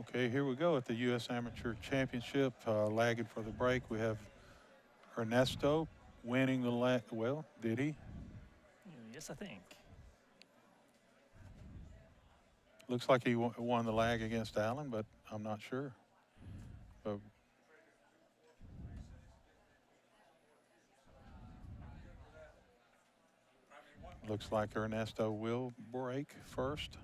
Okay, here we go at the U.S. Amateur Championship. Lagging for the break, we have Ernesto winning the lag. Well, did he? Yes, I think. Looks like he won the lag against Allen, but I'm not sure. But looks like Ernesto will break first.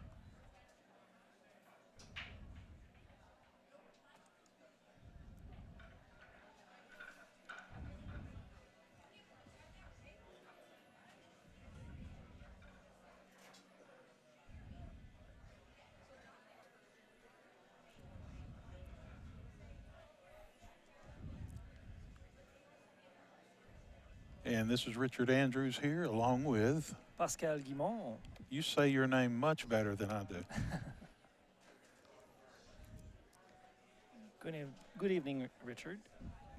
And this is Richard Andrews here, along with. Pascal Guimont. You say your name much better than I do. Good evening, Richard.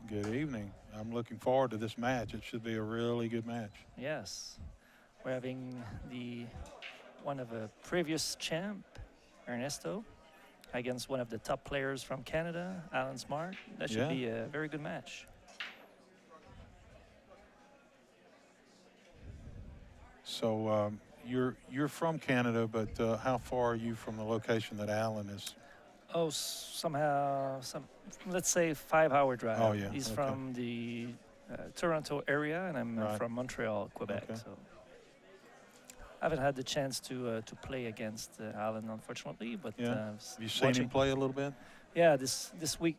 Good evening. I'm looking forward to this match. It should be a really good match. Yes, we're having the one of a previous champ, Ernesto, against one of the top players from Canada, Alan Smart. That should be a very good match. So you're from Canada, but how far are you from the location that Alan is? Oh, let's say 5-hour drive. Oh, yeah. He's Okay. from the Toronto area, and I'm Right. from Montreal, Quebec. Okay. So I haven't had the chance to play against Alan, unfortunately. But Yeah. Have you seen him play a little bit? Yeah, this week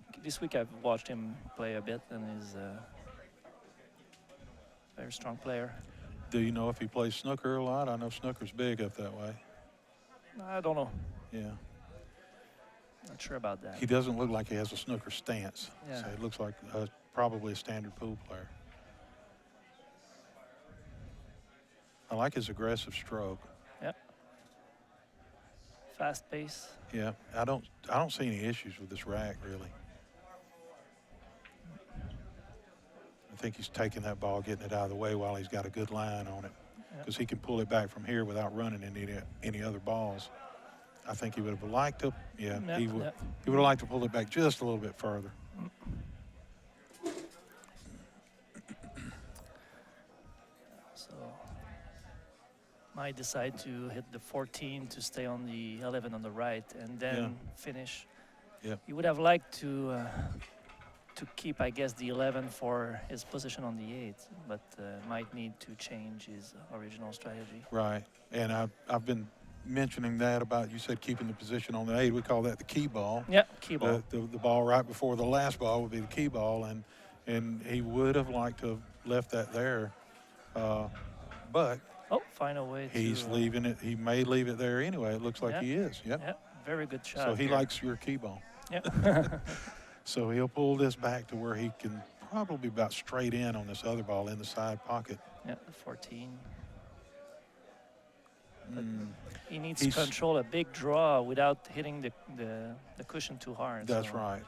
I've watched him play a bit, and he's a very strong player. Do you know if he plays snooker a lot? I know snooker's big up that way. I don't know. Yeah. Not sure about that. He doesn't look like he has a snooker stance. Yeah. So he looks like probably a standard pool player. I like his aggressive stroke. Yep. Fast pace. Yeah. I don't see any issues with this rack really. I think he's taking that ball, getting it out of the way while he's got a good line on it, because he can pull it back from here without running any other balls. I think he would have liked to. Yeah, he would. He would have liked to pull it back just a little bit further. So might decide to hit the 14 to stay on the 11 on the right and then finish. Yeah. He would have liked to keep, I guess, the 11 for his position on the 8, but might need to change his original strategy. Right, and I've been mentioning that about, you said keeping the position on the 8. We call that the key ball. Yeah, key ball. The ball right before the last ball would be the key ball, and he would have liked to have left that there, but find a way. He's leaving it. He may leave it there anyway. It looks like he is. Yep. Yeah, very good shot. So he likes your key ball. Yep. So he'll pull this back to where he can probably about straight in on this other ball in the side pocket. Yeah, 14. He needs to control a big draw without hitting the cushion too hard. That's right.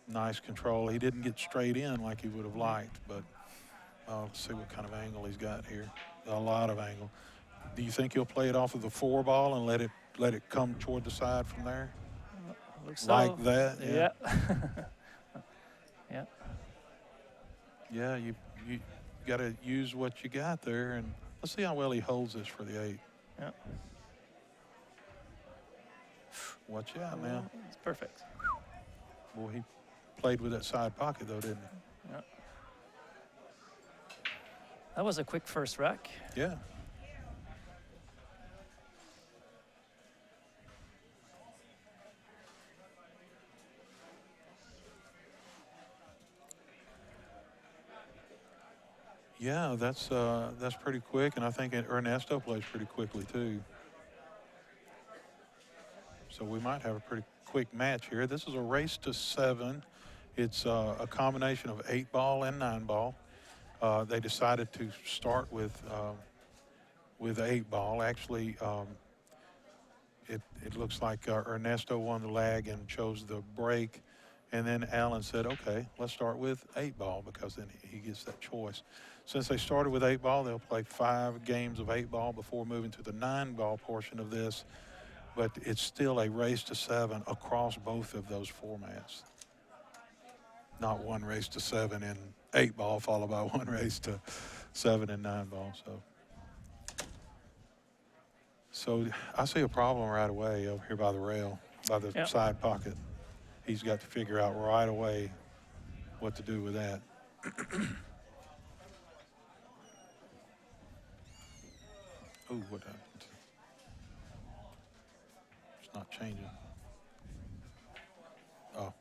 Nice control. He didn't get straight in like he would have liked, but let's see what kind of angle he's got here. A lot of angle. Do you think he'll play it off of the 4 ball and let it come toward the side from there? Looks like so. that? Yeah. Yeah. Yeah, you got to use what you got there, and let's see how well he holds this for the 8. Yeah. Watch out now. It's perfect. Boy, he played with that side pocket though, didn't he? Yeah. That was a quick first rack. Yeah. Yeah, that's pretty quick, and I think Ernesto plays pretty quickly too. So we might have a pretty quick match here. This is a race to 7. It's a combination of 8-ball and 9-ball. They decided to start with 8-ball. Actually, it looks like Ernesto won the lag and chose the break. And then Alan said, okay, let's start with 8-ball because then he gets that choice. Since they started with 8-ball, they'll play 5 games of 8-ball before moving to the 9-ball portion of this. but it's still a race to 7 across both of those formats. Not one race to 7 in 8 ball followed by one race to 7 and 9 ball. So I see a problem right away over here by the rail, by the side pocket. He's got to figure out right away what to do with that. Oh, what happened? It's not changing. Oh.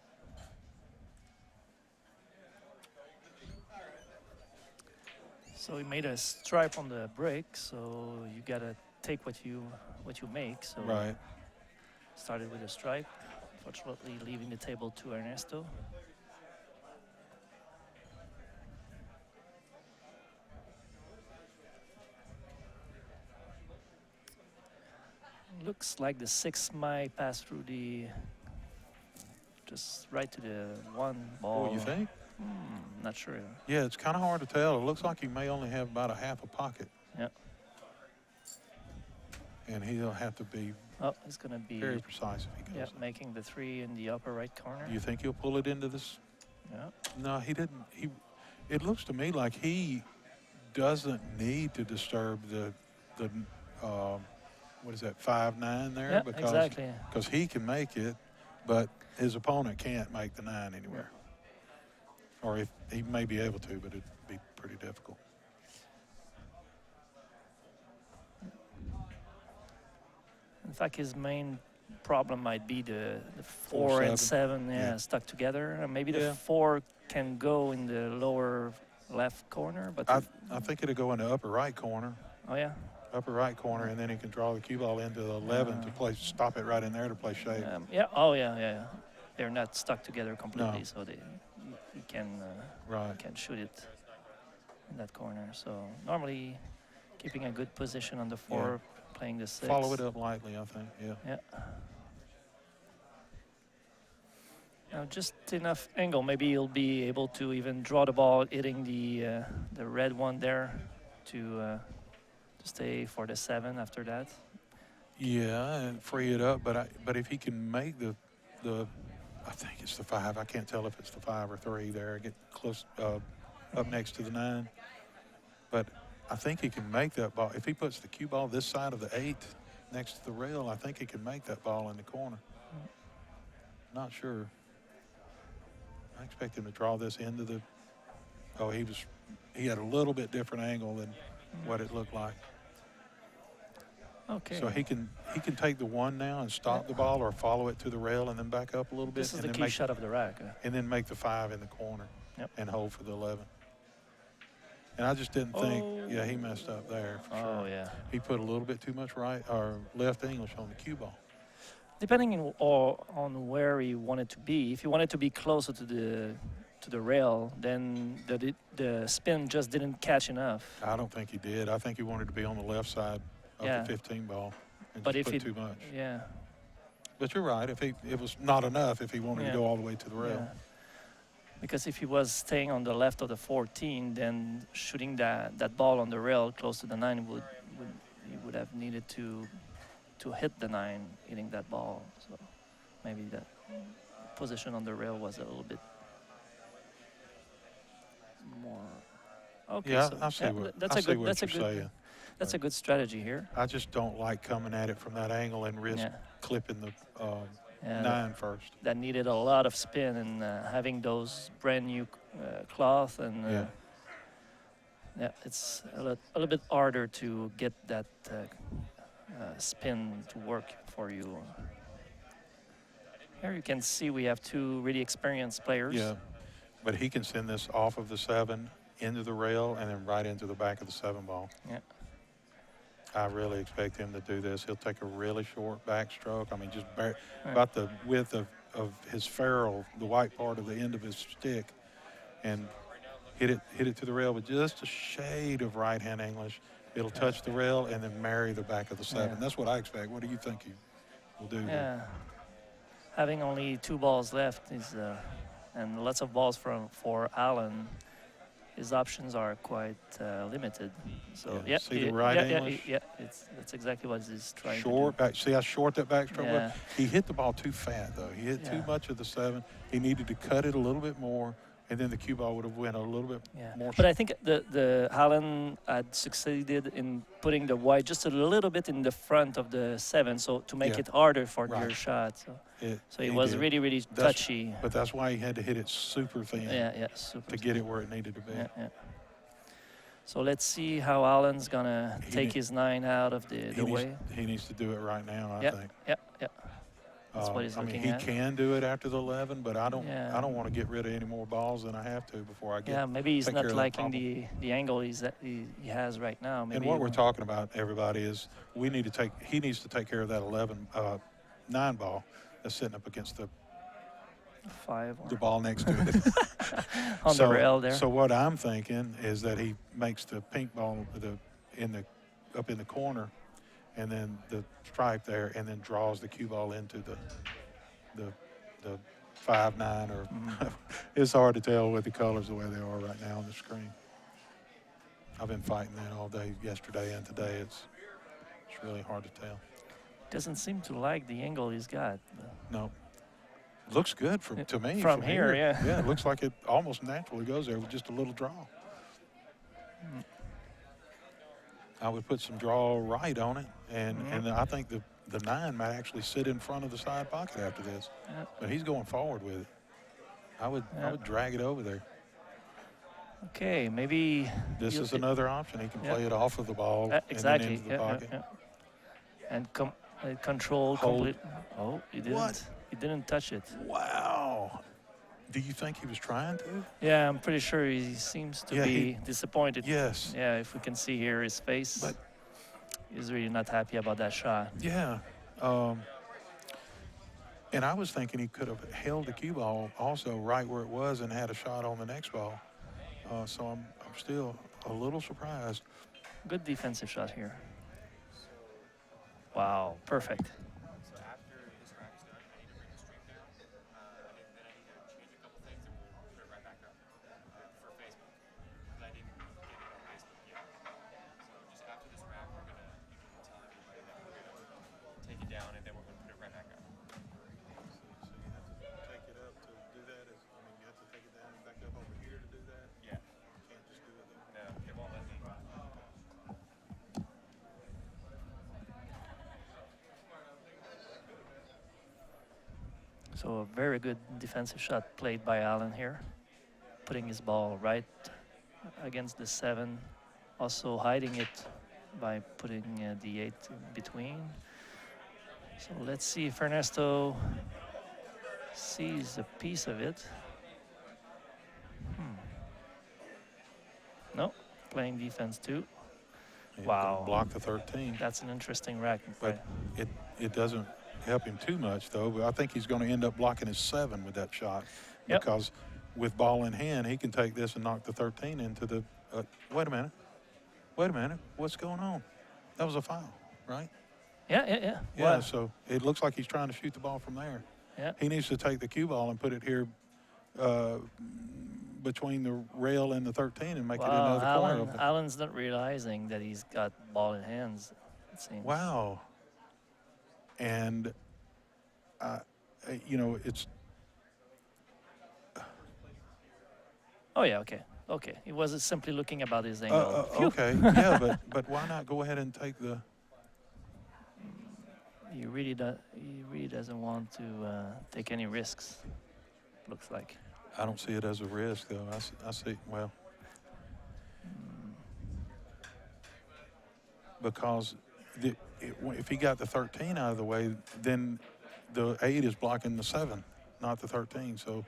So we made a stripe on the break, so you gotta take what you make. So Right. started with a stripe, fortunately leaving the table to Ernesto. Looks like the 6 might pass through just right to the 1 ball. What you think? Not sure. Yeah, it's kind of hard to tell. It looks like he may only have about a half a pocket. Yeah. And he'll have to be it's going to be very precise if he goes. Yeah, making the 3 in the upper right corner. Do you think he'll pull it into this? Yeah. No, he didn't. It looks to me like he doesn't need to disturb the what is that, 5-9 there? Yeah, exactly. Because he can make it, but his opponent can't make the 9 anywhere. Or if he may be able to, but it'd be pretty difficult. In fact, his main problem might be the 4 and 7 stuck together. And maybe the 4 can go in the lower left corner, but I think it'll go in the upper right corner. Oh yeah. Upper right corner, and then he can draw the cue ball into the 11 to play. Stop it right in there to play shade. Yeah. Oh yeah. They're not stuck together completely, No. so you can Right. can shoot it in that corner. So normally, keeping a good position on the 4, playing the 6. Follow it up lightly, I think. Yeah. Yeah. Now just enough angle. Maybe he'll be able to even draw the ball, hitting the red one there, to stay for the 7 after that. Yeah, and free it up. But if he can make the I think it's the 5. I can't tell if it's the 5 or 3 there. Get close up next to the 9. But I think he can make that ball. If he puts the cue ball this side of the 8 next to the rail, I think he can make that ball in the corner. Not sure. I expect him to draw this into the. Oh, he had a little bit different angle than what it looked like. Okay. So he can take the 1 now and stop the ball, or follow it to the rail and then back up a little bit. This is and the then key shot of the rack. And then make the 5 in the corner. Yep. And hold for the 11. And I just didn't think. Yeah, he messed up there. For sure. Oh yeah. He put a little bit too much right or left English on the cue ball. Depending on where he wanted to be. If he wanted to be closer to the rail, then the spin just didn't catch enough. I don't think he did. I think he wanted to be on the left side of the 15 ball and But just if put too much. Yeah. But you're right. If it was not enough, if he wanted to go all the way to the rail. Yeah. Because if he was staying on the left of the 14, then shooting that ball on the rail close to the 9 he would have needed to hit the 9, hitting that ball. So maybe that position on the rail was a little bit more. Okay. Yeah, so I see what you're saying. That's a good strategy here. I just don't like coming at it from that angle and risk clipping the 9 first. That needed a lot of spin, and having those brand new cloth, and it's a little bit harder to get that spin to work for you. Here you can see we have 2 really experienced players. Yeah, but he can send this off of the 7 into the rail and then right into the back of the 7 ball. Yeah. I really expect him to do this. He'll take a really short backstroke. I mean, just about the width of his ferrule, the white part of the end of his stick, and hit it to the rail with just a shade of right-hand English. It'll touch the rail and then marry the back of the 7. That's what I expect. What do you think he will do? Yeah. Having only 2 balls left and lots of balls for Allen his options are quite limited. So Yeah, see the right English? That's exactly what he's trying Short to do. back. See how short that backstroke Yeah. was? He hit the ball too fat, though. He hit too Yeah. much of the 7. He needed to cut it a little bit more, and then the cue ball would have went a little bit more. But I think the Allen had succeeded in putting the white just a little bit in the front of the 7, so to make it harder for your shot. So it was really, really touchy. But that's why he had to hit it super thin. Super to get it where it needed to be. So let's see how Allen's gonna take his 9 out of the way. He needs to do it right now, I think. That's what he's looking at. He can do it after the 11, but I don't want to get rid of any more balls than I have to before I get. Yeah, maybe he's not liking the angle he has right now. Maybe and what we're talking about, everybody, is he needs to take care of that 9 ball that's sitting up against the 5 the ball next to it. On the rail there. So what I'm thinking is that he makes the pink ball up in the corner, and then the stripe there, and then draws the cue ball into the 5-9 or it's hard to tell with the colors the way they are right now on the screen. I've been fighting that all day yesterday and today. It's really hard to tell. Doesn't seem to like the angle he's got. No. Looks good to me. From here, yeah. Yeah, it looks like it almost naturally goes there with just a little draw. I would put some draw right on it, and I think the 9 might actually sit in front of the side pocket after this. But he's going forward with it. I would drag it over there. Okay, maybe this is another option. He can play it off of the ball exactly. And then into the pocket. And control complete. Oh, he didn't. What? He didn't touch it. Wow. Do you think he was trying to? Yeah, I'm pretty sure he seems to be disappointed. Yes. Yeah, if we can see here his face, but he's really not happy about that shot. Yeah. And I was thinking he could have held the cue ball also right where it was and had a shot on the next ball. So I'm still a little surprised. Good defensive shot here. Wow, perfect. So a very good defensive shot played by Allen here, putting his ball right against the 7, also hiding it by putting the 8 in between. So let's see if Ernesto sees a piece of it. No, playing defense too. Wow. Block the 13. That's an interesting rack. But it doesn't help him too much, though. But I think he's going to end up blocking his 7 with that shot. Because with ball in hand, he can take this and knock the 13 into the wait a minute. What's going on? That was a foul, right? Yeah. Yeah, so it looks like he's trying to shoot the ball from there. Yeah. He needs to take the cue ball and put it here between the rail and the 13 and make it another corner of it. Allen's not realizing that he's got ball in hands, it seems. Wow. And, it's... Oh, yeah, okay. He wasn't simply looking about his angle. Okay, yeah, but why not go ahead and take the... He really doesn't want to take any risks, looks like. I don't see it as a risk, though. I see, well... Because if he got the 13 out of the way, then the 8 is blocking the 7, not the 13. So,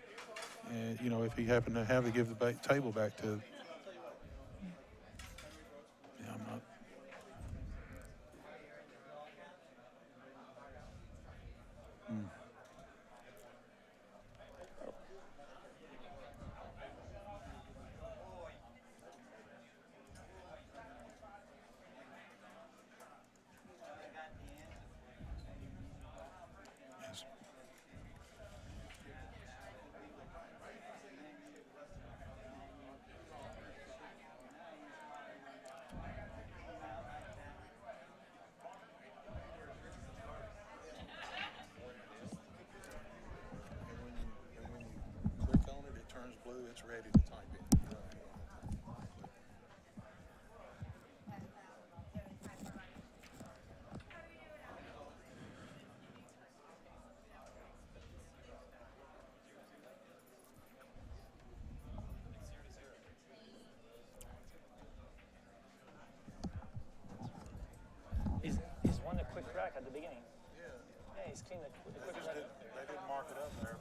if he happened to have to give the table back to... Yeah, I'm not... it's ready to type in. He's won a quick rack at the beginning. Yeah, he's clean the quick rack. They didn't mark it up there.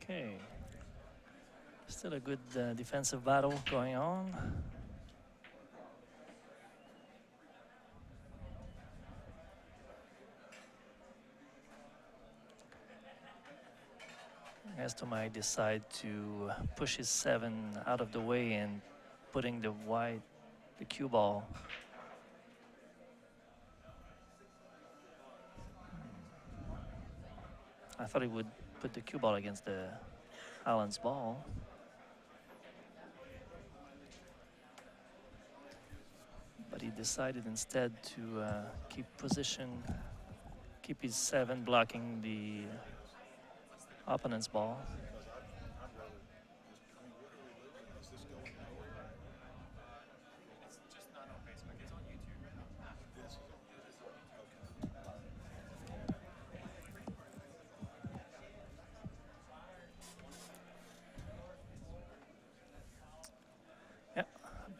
Okay. Still a good defensive battle going on. Ernesto might decide to push his 7 out of the way and putting the cue ball. I thought he would put the cue ball against the Allen's ball. But he decided instead to keep position, keep his 7 blocking the opponent's ball.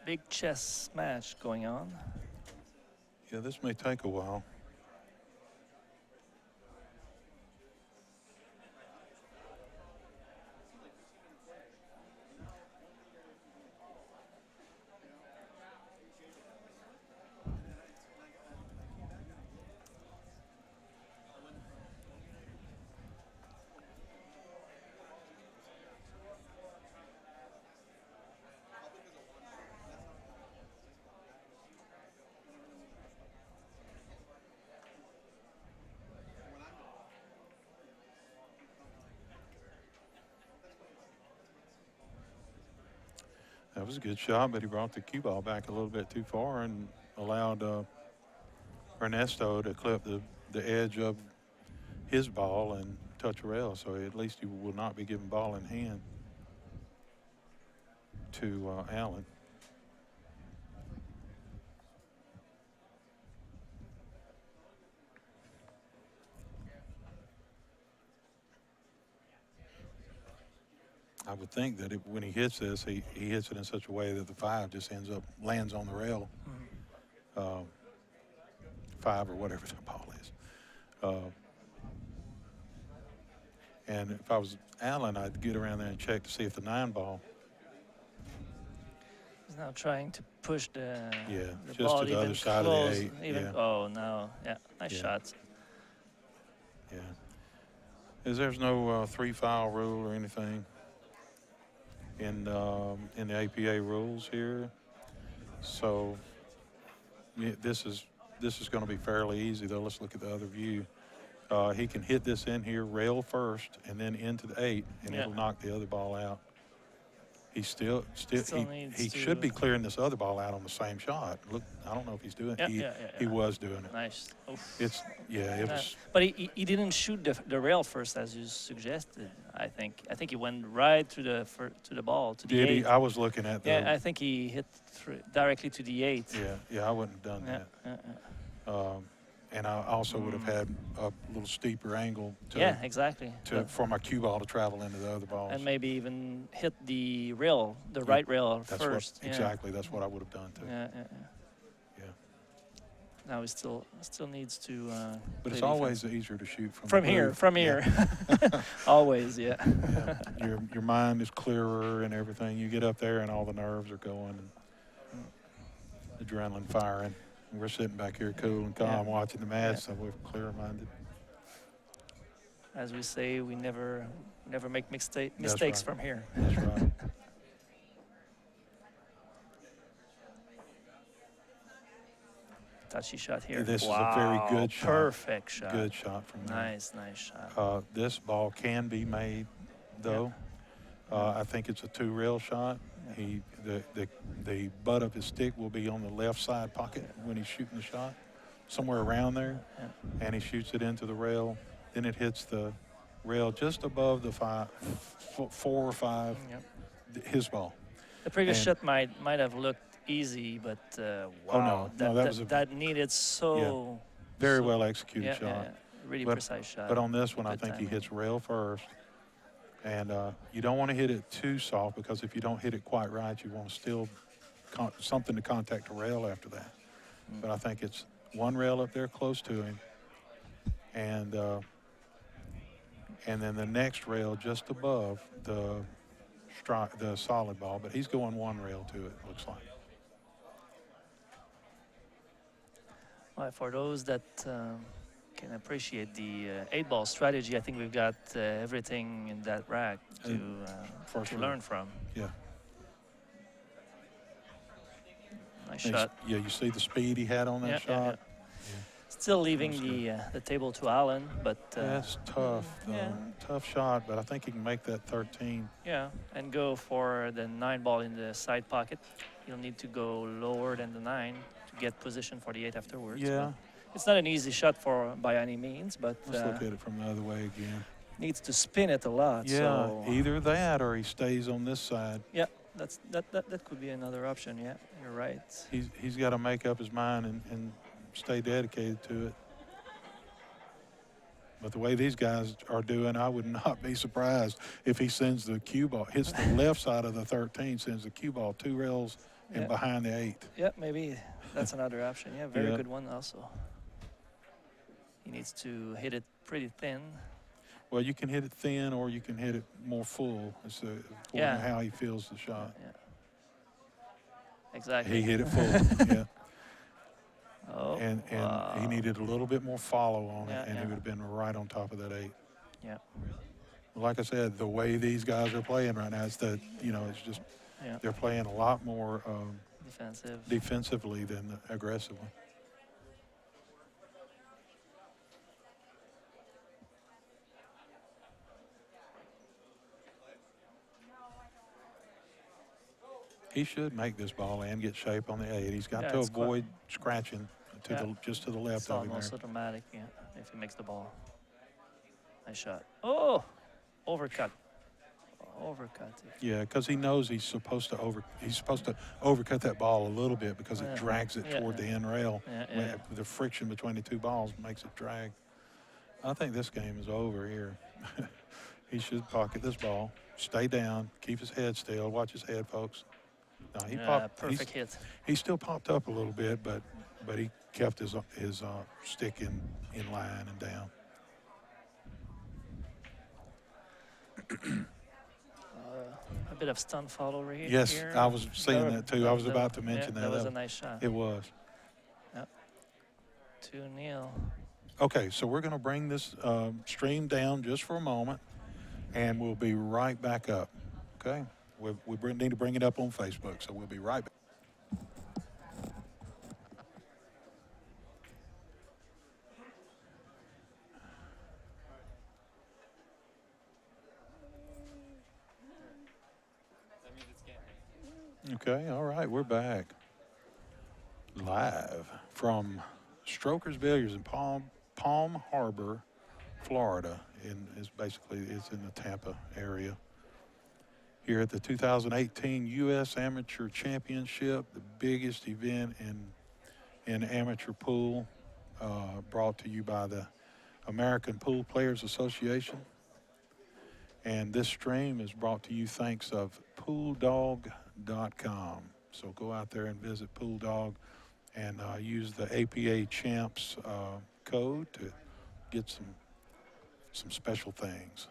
Big chess match going on. Yeah, this may take a while. That was a good shot, but he brought the cue ball back a little bit too far and allowed Ernesto to clip the edge of his ball and touch a rail. So at least he will not be giving ball in hand to Allen. I would think that when he hits this, he hits it in such a way that the 5 just lands on the rail. 5 or whatever the ball is. And if I was Allen, I'd get around there and check to see if the 9 ball. He's now trying to push the just ball to the even other side close, of the 8. even, Yeah. Oh, no. Yeah, nice shots. Yeah. There's no 3-foul rule or anything in the APA rules here. So yeah, this is going to be fairly easy, though. Let's look at the other view. He can hit this in here, rail first, and then into the 8, and it'll knock the other ball out. He he should be clearing this other ball out on the same shot. Look, I don't know if he's doing it. He was doing it. Nice. Oof. It was. But he didn't shoot the rail first, as you suggested. I think he went right to the ball to the 8. I was looking at the. Yeah, I think he hit directly to the 8. Yeah, I wouldn't have done that. And I also would have had a little steeper angle for my cue ball to travel into the other balls. And maybe even hit the rail, the right rail first. Exactly, that's what I would have done too. Yeah. Now he still needs to. But it's always easier to shoot from here. Always, yeah. Your mind is clearer and everything. You get up there and all the nerves are going, and adrenaline firing. We're sitting back here cool and calm watching the match, so we're clear-minded. as we say, we never make mistakes right. from here. That's right. Touchy shot here. This is wow, a very good shot. Perfect shot. Good shot from there. Nice shot. This ball can be made, though. I think it's a 2-rail shot. The butt of his stick will be on the left side pocket when he's shooting the shot, somewhere around there, and he shoots it into the rail. Then it hits the rail just above the 4 or 5. His ball. The previous shot might have looked easy, but wow, that needed so very well executed shot. Really precise shot. But on this one, I think he hits rail first. And you don't want to hit it too soft, because if you don't hit it quite right, you want to still something to contact the rail after that. But I think it's 1 rail up there close to him, and then the next rail just above the solid ball. But he's going 1 rail to it, looks like. Well, for those that can appreciate the 8-ball strategy, I think we've got everything in that rack to learn from. Yeah. Nice shot. Yeah, you see the speed he had on that shot. Still leaving the table to Allen, but that's tough. Tough shot, but I think he can make that 13. Yeah, and go for the 9-ball in the side pocket. You'll need to go lower than the 9 to get position for the 8 afterwards. Yeah. It's not an easy shot by any means, but let's look at it from the other way again. Needs to spin it a lot. Yeah, so either that or he stays on this side. Yeah, that could be another option. Yeah, you're right. He's got to make up his mind and stay dedicated to it. But the way these guys are doing, I would not be surprised if he sends the cue ball, hits the left side of the 13, sends the cue ball 2 rails and behind the 8. Yeah, maybe that's another option. Yeah, very good one also. He needs to hit it pretty thin. Well, you can hit it thin or you can hit it more full. It's according to how he feels the shot. Yeah. Exactly. He hit it full, yeah. Oh, and he needed a little bit more follow on it, and it would have been right on top of that 8. Yeah. Like I said, the way these guys are playing right now, it's that, it's just they're playing a lot more defensively than aggressively. He should make this ball and get shape on the 8. He's got to avoid scratching just to the left it's of him almost there. automatic, if he makes the ball. Nice shot. Oh, overcut. Yeah, because he knows he's supposed to overcut that ball a little bit because it drags it toward the end rail. The friction between the 2 balls makes it drag. I think this game is over here. He should pocket this ball, stay down, keep his head still. Watch his head, folks. No, perfect hit. He still popped up a little bit, but he kept his stick in line and down. A bit of stun follow here. Yes, I was seeing that too. I was about to mention that. That was a nice shot. It was. Yep. 2-0. Okay, so we're going to bring this stream down just for a moment, and we'll be right back up. Okay? We need to bring it up on Facebook, so we'll be right back. Okay, all right, we're back. Live from Strokers Billiards in Palm Harbor, Florida. It's in the Tampa area. Here at the 2018 U.S. Amateur Championship, the biggest event in amateur pool, brought to you by the American Pool Players Association. And this stream is brought to you thanks of PoolDog.com. So go out there and visit PoolDog and use the APA Champs code to get some special things.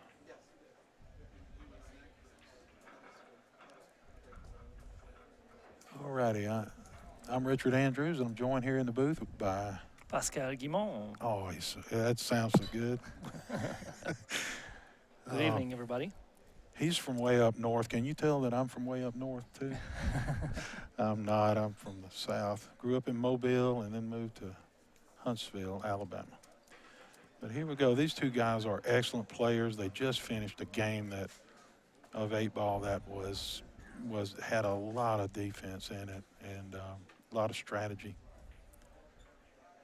All righty, I'm Richard Andrews, and I'm joined here in the booth by Pascal Guimond. Oh, that sounds so good. Good evening, everybody. He's from way up north. Can you tell that I'm from way up north, too? I'm not. I'm from the south. Grew up in Mobile and then moved to Huntsville, Alabama. But here we go. These two guys are excellent players. They just finished a game of 8-ball that had a lot of defense in it and a lot of strategy.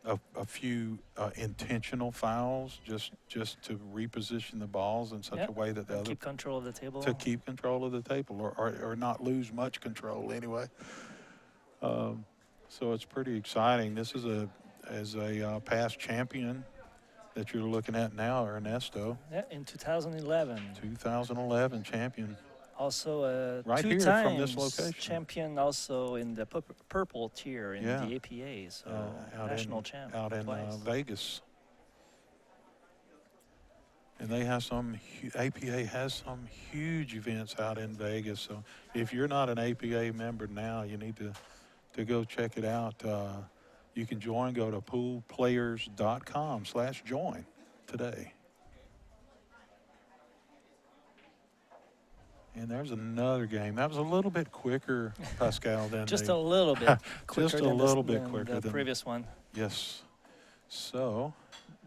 A few intentional fouls just to reposition the balls in such a way that the other keep control of the table. To keep control of the table or not lose much control anyway. So it's pretty exciting. This is a past champion that you're looking at now, Ernesto. Yeah, in 2011. 2011 champion. Also right two here times from this location. Champion also in the purple tier in the APA, so national champ. Out in Vegas. And they have APA has some huge events out in Vegas. So if you're not an APA member now, you need to go check it out. You can join, go to poolplayers.com/join today. And there's another game. That was a little bit quicker, Pascal, than just a little bit quicker just a than little bit quicker than the previous one. Yes. So.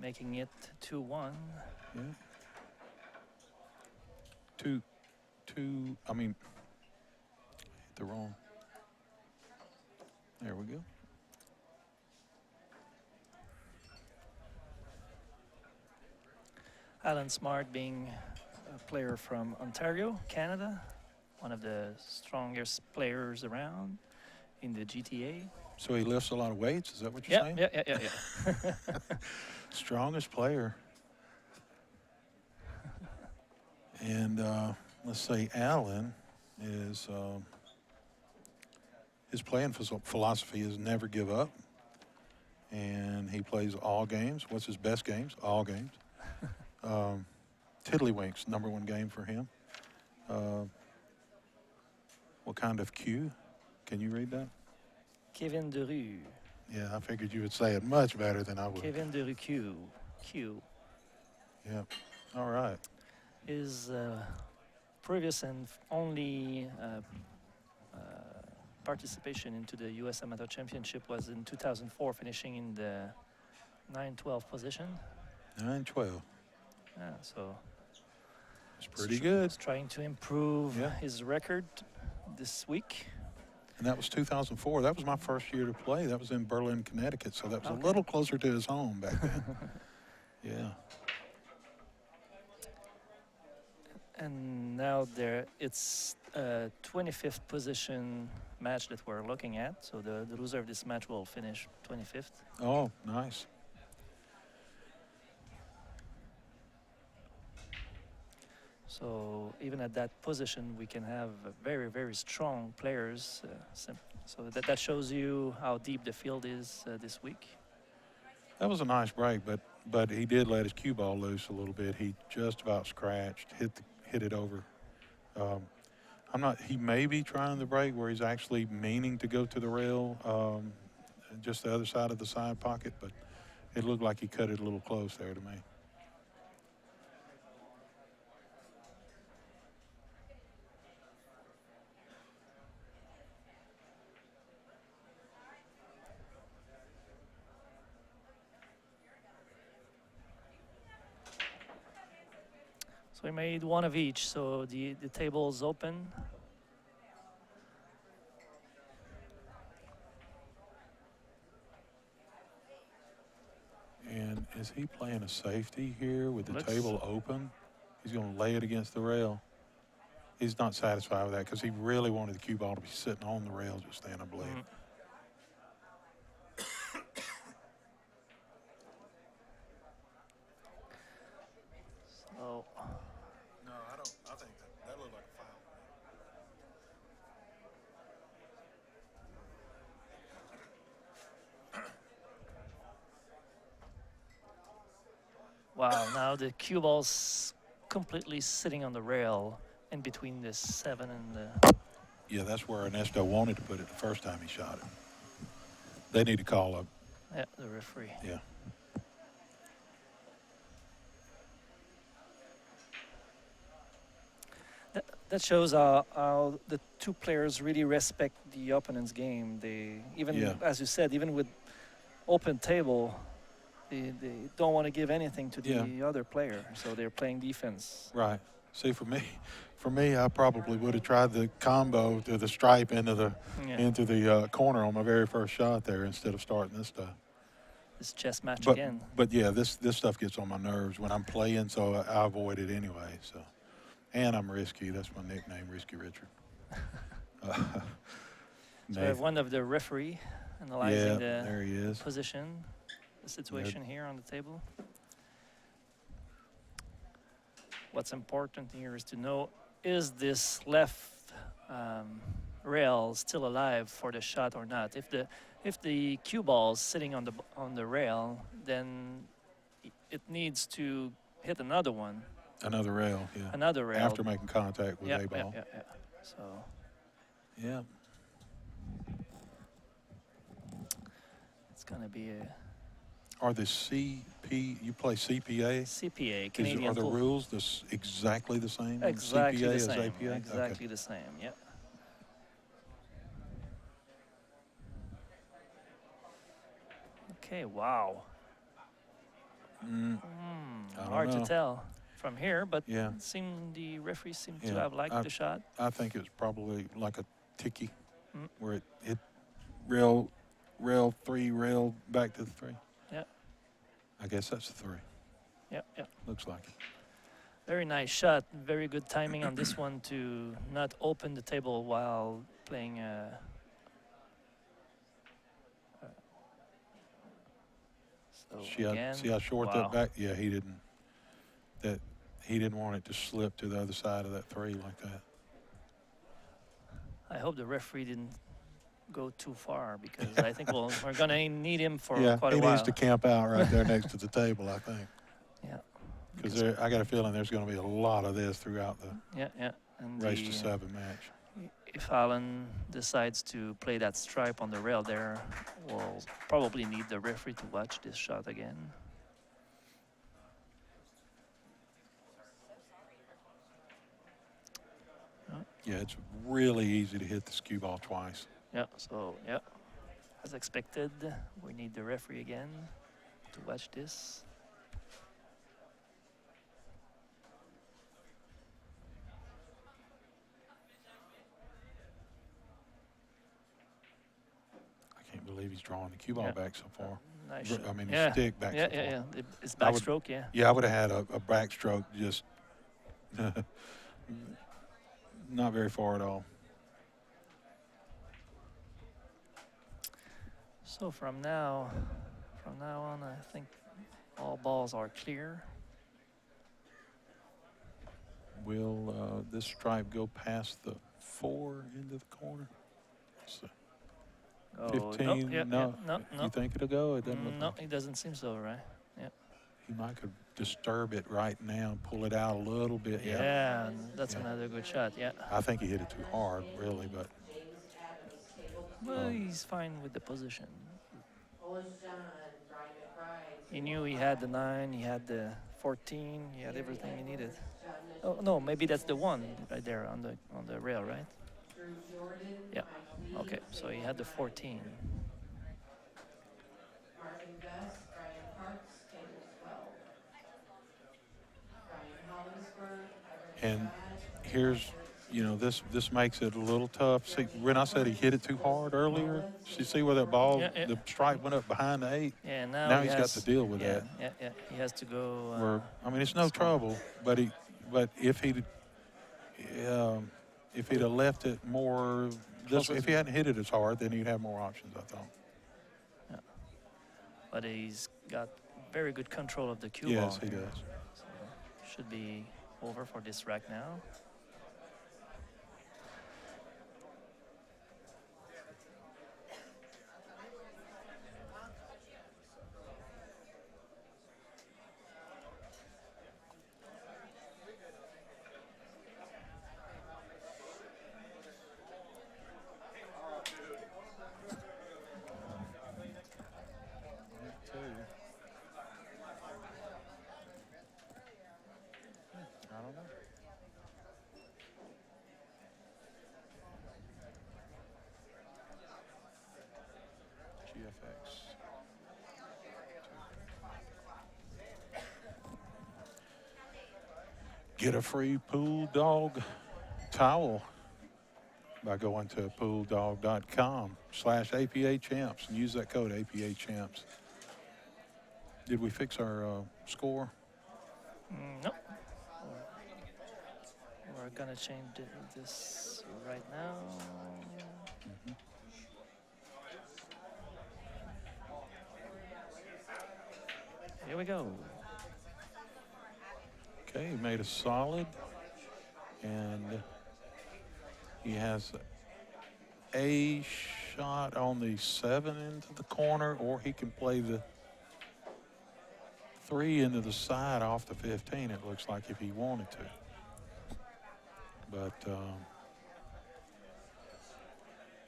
Making it 2-1. Yeah. I mean, hit the wrong. There we go. Alan Smart being a player from Ontario, Canada, one of the strongest players around in the GTA. So he lifts a lot of weights, is that what you're saying? Yeah. Strongest player. And let's say Alan is, his playing philosophy is never give up. And he plays all games. What's his best games? All games. Tiddlywinks, #1 game for him. What kind of Q? Can you read that? Kevin Derue. Yeah, I figured you would say it much better than I would. Kevin Derue Q. Yeah. All right. His previous and only participation into the U.S. Amateur Championship was in 2004, finishing in the 9-12 position. 9-12. Yeah, so it's pretty good. He's trying to improve his record this week. And that was 2004. That was my first year to play. That was in Berlin, Connecticut. So that was a little closer to his home back then. Yeah. And now it's a 25th position match that we're looking at. So the loser of this match will finish 25th. Oh, nice. So even at that position, we can have very, very strong players. So that shows you how deep the field is this week. That was a nice break, but he did let his cue ball loose a little bit. He just about scratched, hit it over. He may be trying the break where he's actually meaning to go to the rail, just the other side of the side pocket, but it looked like he cut it a little close there to me. So we made one of each, so the table is open. And is he playing a safety here with the table open? He's going to lay it against the rail. He's not satisfied with that because he really wanted the cue ball to be sitting on the rail just then, I believe. So. No, I don't. I think that looked like a foul. Wow, now the cue ball's completely sitting on the rail in between the 7 and the... Yeah, that's where Ernesto wanted to put it the first time he shot it. They need to call Yeah, the referee. Yeah. That shows how the two players really respect the opponent's game. They even, Yeah. as you said, even with open table, they don't want to give anything to the Yeah. other player, so they're playing defense. Right. See, for me, I probably would have tried the combo to the stripe into the corner on my very first shot there instead of starting this stuff. This chess match But again. but yeah, this stuff gets on my nerves when I'm playing, so I avoid it anyway. So, and I'm risky. That's my nickname, Risky Richard. So I have one of the referee analyzing there he is. position, the situation here on the table. What's important here is to know, is this left rail still alive for the shot or not? If the cue ball is sitting on the rail, then it needs to hit another one. Another rail, yeah. Another rail. After making contact with a ball. Yeah. So. Yeah. It's gonna be a. Are the CP, you play CPA? CPA, Canadian Are the pool. rules exactly the same? Exactly CPA the as same. APA? Exactly Okay. the same, yeah. Okay, wow. Hard to tell from here, but yeah. the referees seem to have liked the shot. I think it was probably like a ticky where it hit rail 3, rail back to the 3. Yeah. I guess that's the 3. Yeah. Looks like it. Very nice shot. Very good timing on this one to not open the table while playing. See how short that back? Yeah, he didn't. He didn't want it to slip to the other side of that 3 like that. I hope the referee didn't go too far because I think we're going to need him for quite a while. He needs to camp out right there next to the table, I think. Yeah. Because I got a feeling there's going to be a lot of this throughout the and race to 7 match. If Alan decides to play that stripe on the rail there, we'll probably need the referee to watch this shot again. Yeah, it's really easy to hit the cue ball twice. Yeah, so, as expected, we need the referee again to watch this. I can't believe he's drawing the cue ball back so far. Nice. I mean, his stick back so far. Yeah. It's backstroke, Yeah, I would have had a backstroke just not very far at all. So from now on, I think all balls are clear. Will this stripe go past the 4 into the corner? So 15? No. You think it'll go? It doesn't look no, like it doesn't seem so, right? Yeah. He might could disturb it right now and pull it out a little bit. Yeah, that's another good shot, yeah. I think he hit it too hard, really, but. Well, he's fine with the position. He knew he had the 9, he had the 14, he had everything he needed. Oh no, maybe that's the 1 right there on the rail, right? Yeah. Okay, so he had the 14. And here's, this makes it a little tough. See, when I said he hit it too hard earlier, you see where that ball, the stripe went up behind the 8? Yeah, now he's got to deal with that. Yeah. He has to go. It's no trouble, but if he'd have left it more, if he hadn't hit it as hard, then he'd have more options, I thought. Yeah. But he's got very good control of the cue ball. Yes, he does. So should be over for this rack now. FX. Get a free Pool Dog towel by going to pooldog.com/APA champs and use that code APA champs. Did we fix our score? No. We're gonna change this right now. Here we go. Okay, he made a solid, and he has a shot on the 7 into the corner, or he can play the 3 into the side off the 15, it looks like, if he wanted to. But,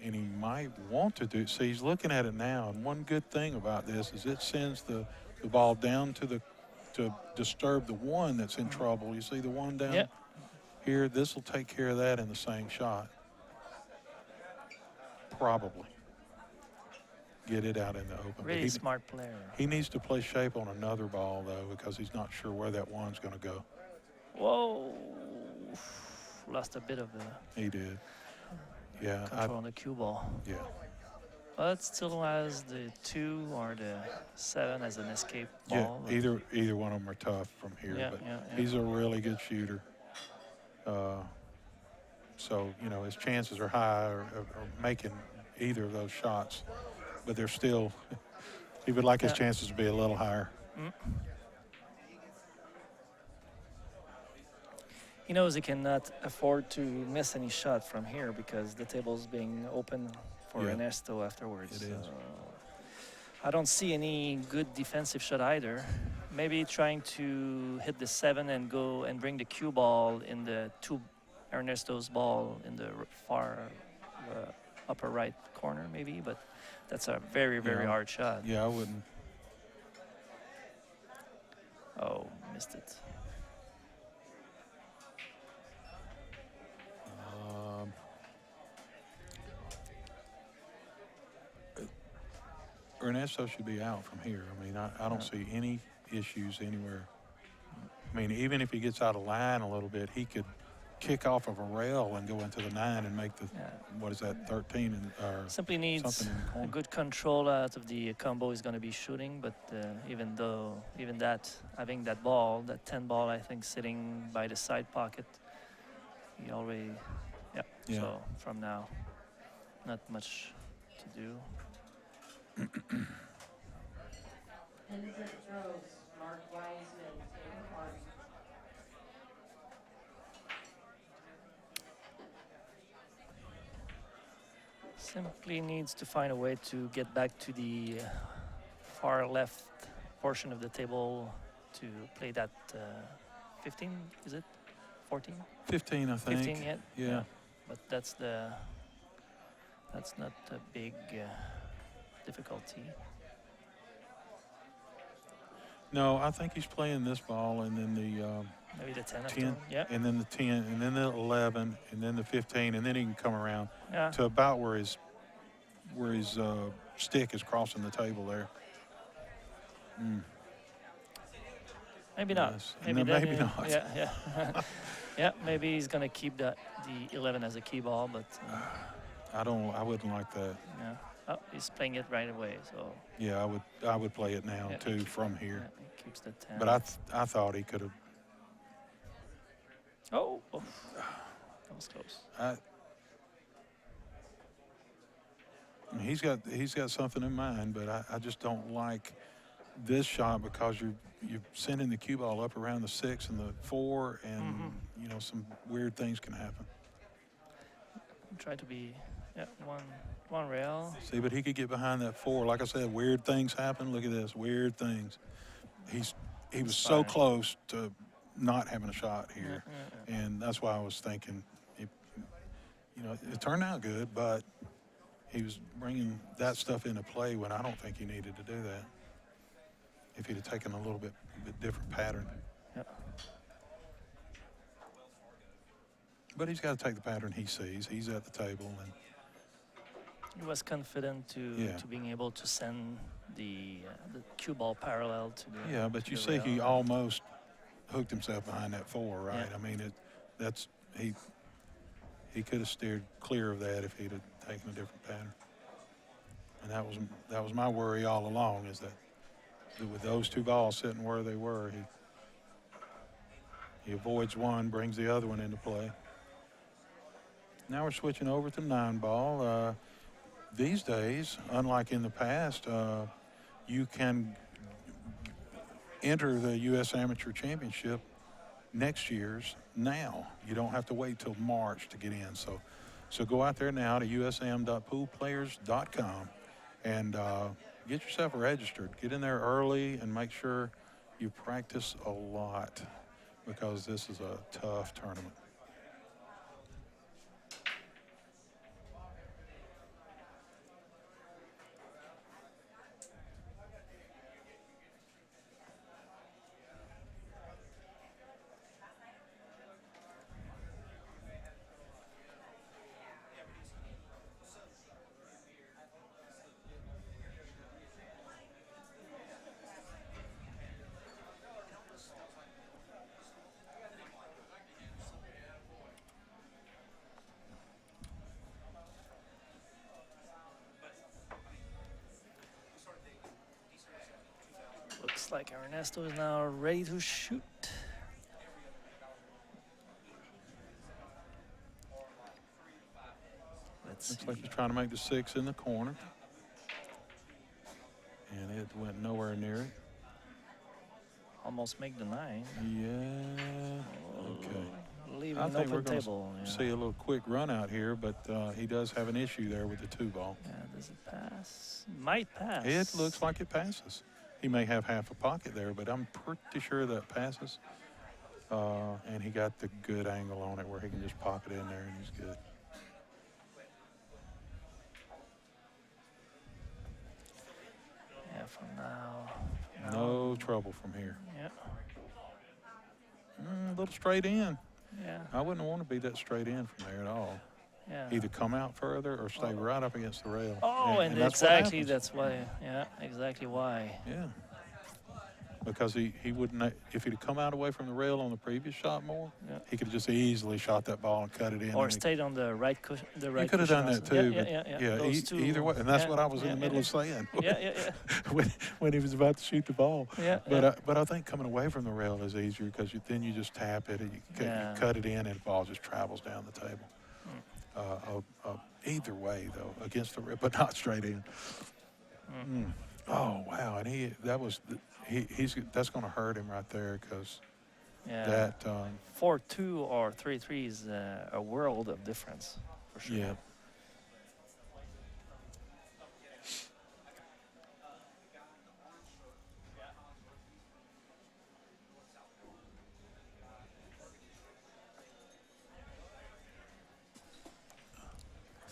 and he might want to do, see, he's looking at it now, and one good thing about this is it sends the ball down to disturb the one that's in trouble. You see the one down here? This will take care of that in the same shot. Probably. Get it out in the open. Really smart player. He needs to play shape on another ball, though, because he's not sure where that one's going to go. Whoa. Lost a bit of the He did. Yeah. Control on the cue ball. Yeah. But still has the 2 or the 7 as an escape ball. Yeah, either one of them are tough from here. Yeah, but yeah. He's a really good shooter. So, you know, his chances are high of making either of those shots. But they're still, he would like his chances to be a little higher. He knows he cannot afford to miss any shot from here because the table's being open for Ernesto afterwards. It is. I don't see any good defensive shot either. Maybe trying to hit the 7 and go and bring the cue ball in the 2 Ernesto's ball in the far upper right corner maybe, but that's a very, very hard shot. Yeah, I wouldn't. Oh, missed it. Ernesto should be out from here. I mean, I don't see any issues anywhere. I mean, even if he gets out of line a little bit, he could kick off of a rail and go into the 9 and make the, what is that, 13? Simply needs a good control out of the combo he's going to be shooting, but even that, having that ball, that 10 ball, I think, sitting by the side pocket, he already, so from now, not much to do. Simply needs to find a way to get back to the far left portion of the table to play that 15, is it? 14? 15, I think. 15 yet? Yeah. But that's not a big difficulty. No, I think he's playing this ball and then the maybe the 10, 10 and then the 10 and then the 11 and then the 15 and then he can come around to about where his stick is crossing the table there. Maybe not. Yes. Maybe, maybe not. Yeah. Yeah, maybe he's gonna keep the 11 as a key ball, but I wouldn't like that. Yeah. Oh, he's playing it right away, so. Yeah, I would play it now too from here. Yeah, he keeps the 10. But I thought he could have. Oh, that was close. He's got something in mind, but I just don't like this shot because you're sending the cue ball up around the 6 and the 4, and you know, some weird things can happen. Try to be one rail. See, but he could get behind that 4. Like I said, weird things happen. Look at this, weird things. He was so close to not having a shot here, and that's why I was thinking, you know, it turned out good, but he was bringing that stuff into play when I don't think he needed to do that. If he'd have taken a little bit different pattern. But he's got to take the pattern he sees. He's at the table, and He was confident to being able to send the cue ball parallel to the but you the see rail. he almost hooked himself behind that 4, right? Yeah. I mean, he could have steered clear of that if he'd have taken a different pattern. And that was my worry all along, is that with those 2 balls sitting where they were, he avoids one, brings the other one into play. Now we're switching over to 9 ball. These days, unlike in the past, you can enter the U.S. Amateur Championship next year's now. You don't have to wait till March to get in. So go out there now to usam.poolplayers.com and get yourself registered. Get in there early and make sure you practice a lot, because this is a tough tournament. Looks like Ernesto is now ready to shoot. Looks like he's trying to make the 6 in the corner. And it went nowhere near it. Almost make the 9. Yeah. Okay. Leaving I an think we're open going table. to see a little quick run out here, but he does have an issue there with the 2 ball. Yeah, does it pass? Might pass. It looks like it passes. He may have half a pocket there, but I'm pretty sure that passes. And he got the good angle on it where he can just pop it in there and he's good. Yeah, from now. No trouble from here. Yeah. A little straight in. Yeah. I wouldn't want to be that straight in from there at all. Yeah. Either come out further or stay right up against the rail. Oh, and that's what exactly happens. that's why. Yeah, exactly why. Yeah. Because he wouldn't, if he'd come out away from the rail on the previous shot more, he could have just easily shot that ball and cut it in. Or stayed on the right cushion. The right. He could have done that too. Those two, either way, and that's what I was in the middle of saying. when he was about to shoot the ball. But I think coming away from the rail is easier, because then you just tap it and you cut it in and the ball just travels down the table. Either way though, against the rail, but not straight in. Oh wow! And that's going to hurt him right there, because that 4-2 or 3-3 is a world of difference for sure. Yeah.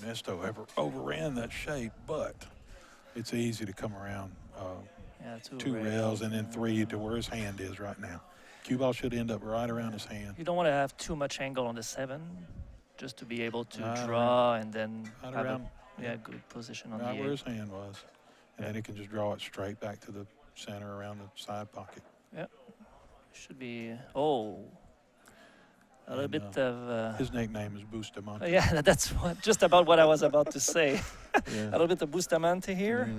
Ernesto overran that shape, but it's easy to come around. 2 rails and then 3 to where his hand is right now. Cue ball should end up right around his hand. You don't want to have too much angle on the 7, just to be able to draw and then have a good position on the 8. Right where his hand was. And then he can just draw it straight back to the center around the side pocket. Yep. Should be, a little bit of... his nickname is Bustamante. Yeah, that's just about what I was about to say. A little bit of Bustamante here.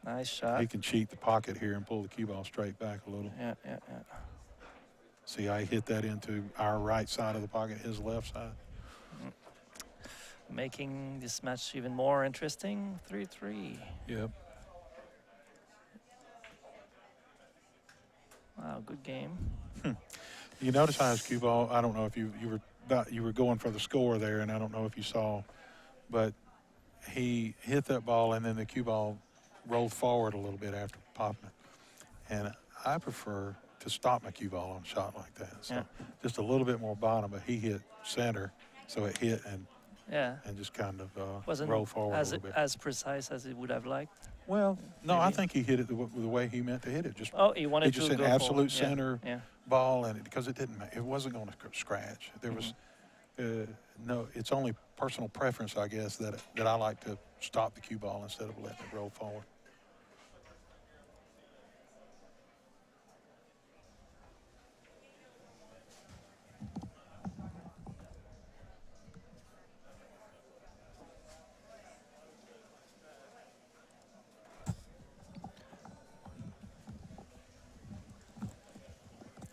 Nice shot. He can cheat the pocket here and pull the cue ball straight back a little. Yeah. See, I hit that into our right side of the pocket, his left side. Making this match even more interesting. 3-3. Yep. Wow, good game. You notice how his cue ball, I don't know if you were going for the score there, and I don't know if you saw, but he hit that ball and then the cue ball rolled forward a little bit after popping it. And I prefer to stop my cue ball on a shot like that. So just a little bit more bottom, but he hit center, so it hit and just kind of rolled forward a little bit. As precise as he would have liked? Well, no, maybe. I think he hit it the way he meant to hit it. He wanted to go hit absolute for, center ball, and because it wasn't going to scratch. There was no. It's only personal preference, I guess, that I like to stop the cue ball instead of letting it roll forward.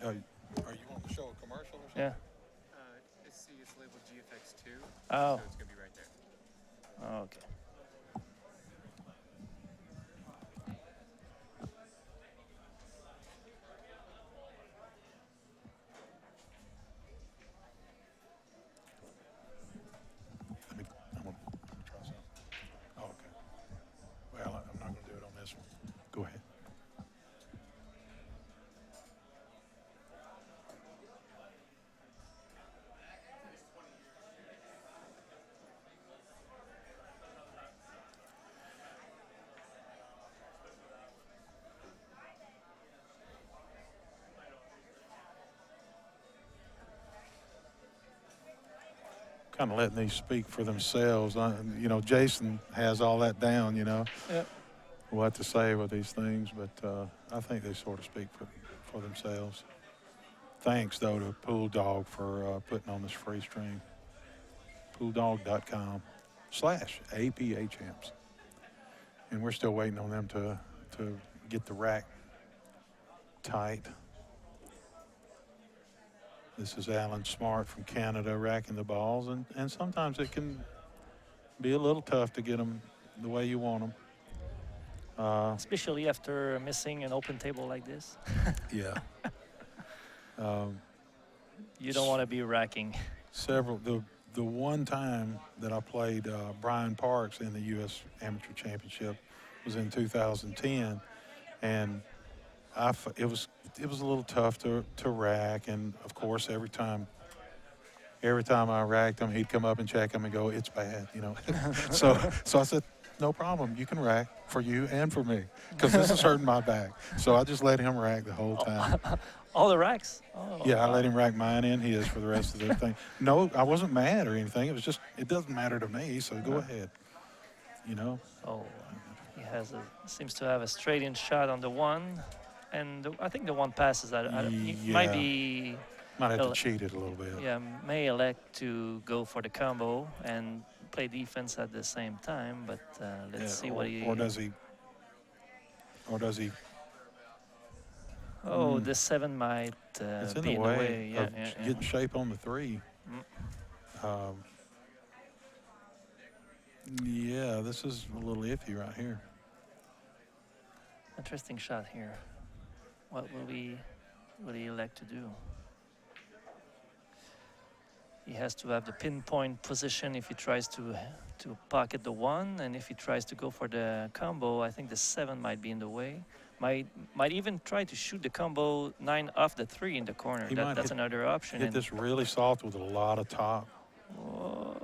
Are you wanting to show a commercial or something? Yeah. See, it's labeled GFX2. Oh. So it's going to be right there. Oh, okay. I'm gonna try something. Oh, okay. Well, I'm not going to do it on this one. Go ahead. Kind of letting these speak for themselves. You know, Jason has all that down, you know, Yep. what to say with these things, but I think they sort of speak for themselves. Thanks, though, to Pool Dog for putting on this free stream. PoolDog.com/APA champs. And we're still waiting on them to get the rack tight. This is Alan Smart from Canada racking the balls, and sometimes it can be a little tough to get them the way you want them. Especially after missing an open table like this. Yeah. You don't want to be racking. The one time that I played Brian Parks in the U.S. Amateur Championship was in 2010, and it was a little tough to rack, and of course every time I racked him, he'd come up and check him and go, "It's bad," you know. so I said, "No problem, you can rack for you and for me, because this is hurting my back." So I just let him rack the whole time. All the racks? Oh, Yeah, I wow. let him rack mine and his for the rest of the thing. No, I wasn't mad or anything. It was just, it doesn't matter to me, so go ahead. You know? Oh, he seems to have a straight-in shot on the one, and I think the one passes that. He might be, Might have to Well, cheat it a little bit. yeah, may elect to go for the combo and play defense at the same time, but let's see what he. Or does he? Oh, the 7 might It's in be the in way the way. Yeah, of yeah, yeah. getting shape on the 3. Yeah, this is a little iffy right here. Interesting shot here. What will he elect to do? He has to have the pinpoint position if he tries to pocket the 1, and if he tries to go for the combo, I think the 7 might be in the way. Might even try to shoot the combo 9 off the 3 in the corner. That's another option. Hit this really soft with a lot of top. Whoa.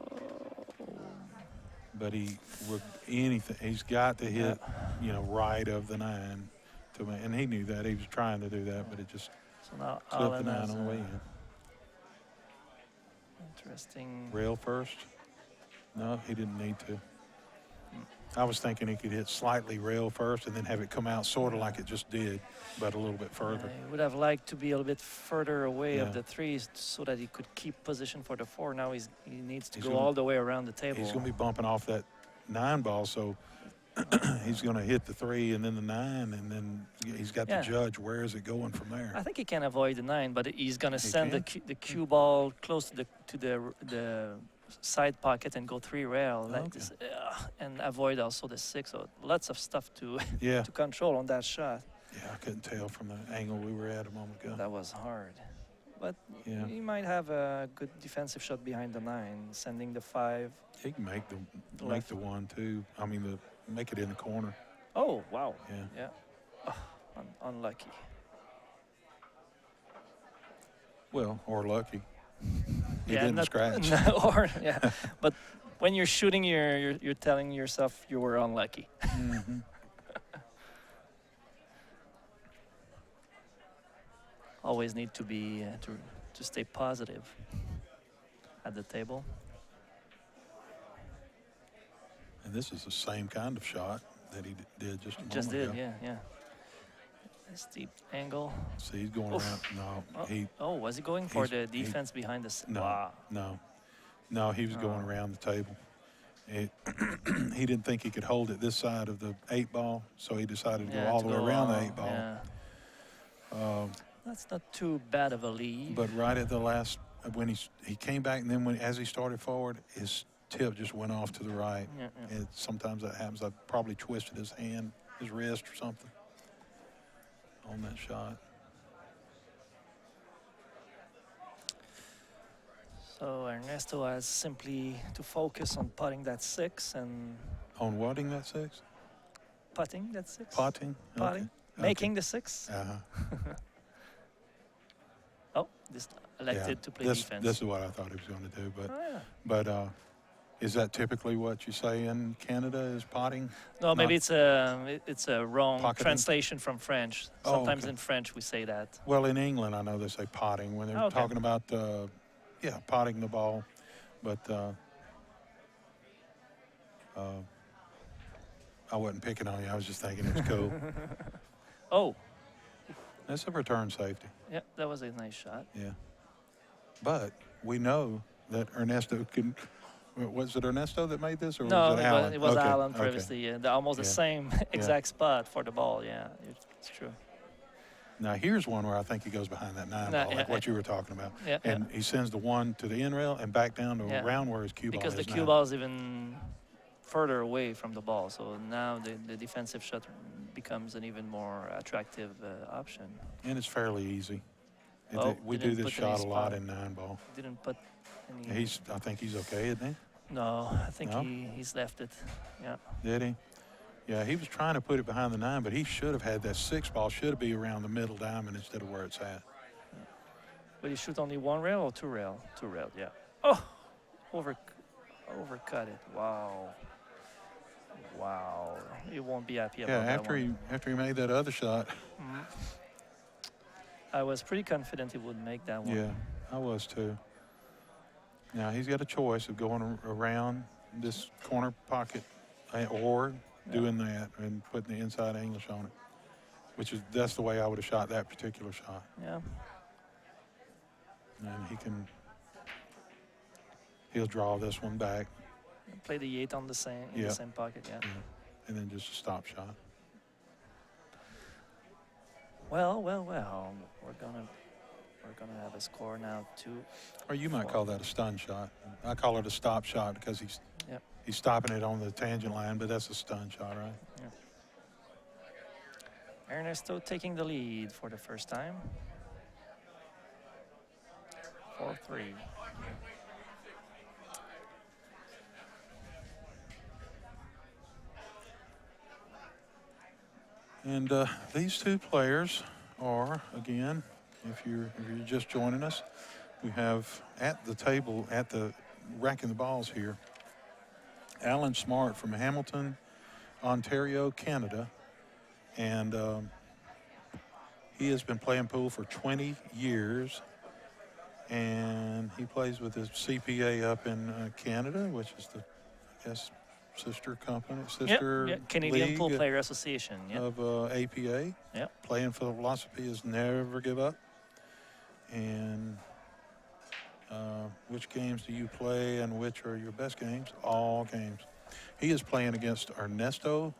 But he's got to hit, you know, right of the 9 to me, and he knew that. He was trying to do that, but it just So now clipped Alan the 9 has on the way in. Interesting. Rail first? No, he didn't need to. I was thinking he could hit slightly rail first and then have it come out sort of like it just did, but a little bit further. He would have liked to be a little bit further away Yeah. of the 3s so that he could keep position for the 4. Now he needs to go all the way around the table. He's going to be bumping off that 9 ball, so he's going to hit the 3 and then the 9, and then he's got to judge where is it going from there. I think he can avoid the 9, but he's going to send can? the cue ball close to the side pocket and go 3 rail like this, and avoid also the 6. So lots of stuff to Yeah. to control on that shot. Yeah, I couldn't tell from the angle we were at a moment ago. That was hard, but Yeah. he might have a good defensive shot behind the 9, sending the 5. He can make Left. the 1 too. I mean, make it in the corner. Oh wow! Yeah. Yeah, unlucky. Well, or lucky. He Yeah, didn't scratch. But when you're shooting, you're telling yourself you were unlucky. Mm-hmm. Always need to be to stay positive at the table. And this is the same kind of shot that he did just a Just moment did, ago. yeah. A steep angle. See, he's going Oof. around. No, Oh, was he going for he's- the defense behind the? no, Wow. no, he was going around the table. He didn't think he could hold it this side of the 8-ball, so he decided to go all the way around the 8-ball. Yeah. That's not too bad of a lead. But right at the last, when he came back, and then as he started forward, his tip just went off to the right. Yeah. And sometimes that happens. I probably twisted his hand, his wrist or something on that shot. So Ernesto has simply to focus on putting that 6 and On whatting that 6? putting that 6. Potting? Putting. Okay. Making the 6. Uh-huh. Oh, this elected to play defense. This is what I thought he was going to do. Oh, yeah. But is that typically what you say in Canada is potting? No, maybe it's a wrong Pocketing? translation from French. Oh, Sometimes okay. in French we say that. Well, in England, I know they say potting when they're Okay. talking about, potting the ball. But I wasn't picking on you. I was just thinking it was cool. Oh, That's a return safety. yeah, that was a nice shot. Yeah. But we know that Ernesto can. Was it Ernesto that made this, or No, was it Alan? it was Okay, Alan okay. previously. Almost the Yeah. same exact spot for the ball. Yeah, it's true. Now here's one where I think he goes behind that 9 No, ball, like what you were talking about. Yeah, And he sends the 1 to the end rail and back down to Yeah. around where his cue ball Because is the cue now. ball is even further away from the ball. So now the defensive shot becomes an even more attractive option. And it's fairly easy. Oh, We didn't do this put any shot a lot spot. in 9 ball. Didn't put any. I think he's okay, isn't he? No, I think No? he's left it. Yeah. Did he? Yeah, he was trying to put it behind the 9, but he should have had that 6 ball. Should be around the middle diamond instead of where it's at. But you shoot only 1 rail or 2 rail? 2 rail, yeah. Oh, overcut it. Wow. Wow. He won't be happy about that one. After he made that other shot. Mhm. I was pretty confident he would make that one. Yeah, I was too. Now he's got a choice of going around this corner pocket or doing that and putting the inside English on it, that's the way I would have shot that particular shot. Yeah. And he'll draw this one back. Play the 8 on the same in Yeah. the same pocket, yeah. And then just a stop shot. Well. We're gonna have a score now, 2. Or you might call that a stun shot. I call it a stop shot because he's Yep. stopping it on the tangent line, but that's a stun shot, right? Ernesto taking the lead for the first time. 4-3. And these two players are, again, if you're just joining us, we have at the table, at the racking the balls here, Alan Smart from Hamilton, Ontario, Canada. And he has been playing pool for 20 years. And he plays with his CPA up in Canada, which is the, I guess, sister Canadian league Pool Player Association. of APA. Yep. Playing philosophy is never give up. And which games do you play and which are your best games? All games. He is playing against Ernesto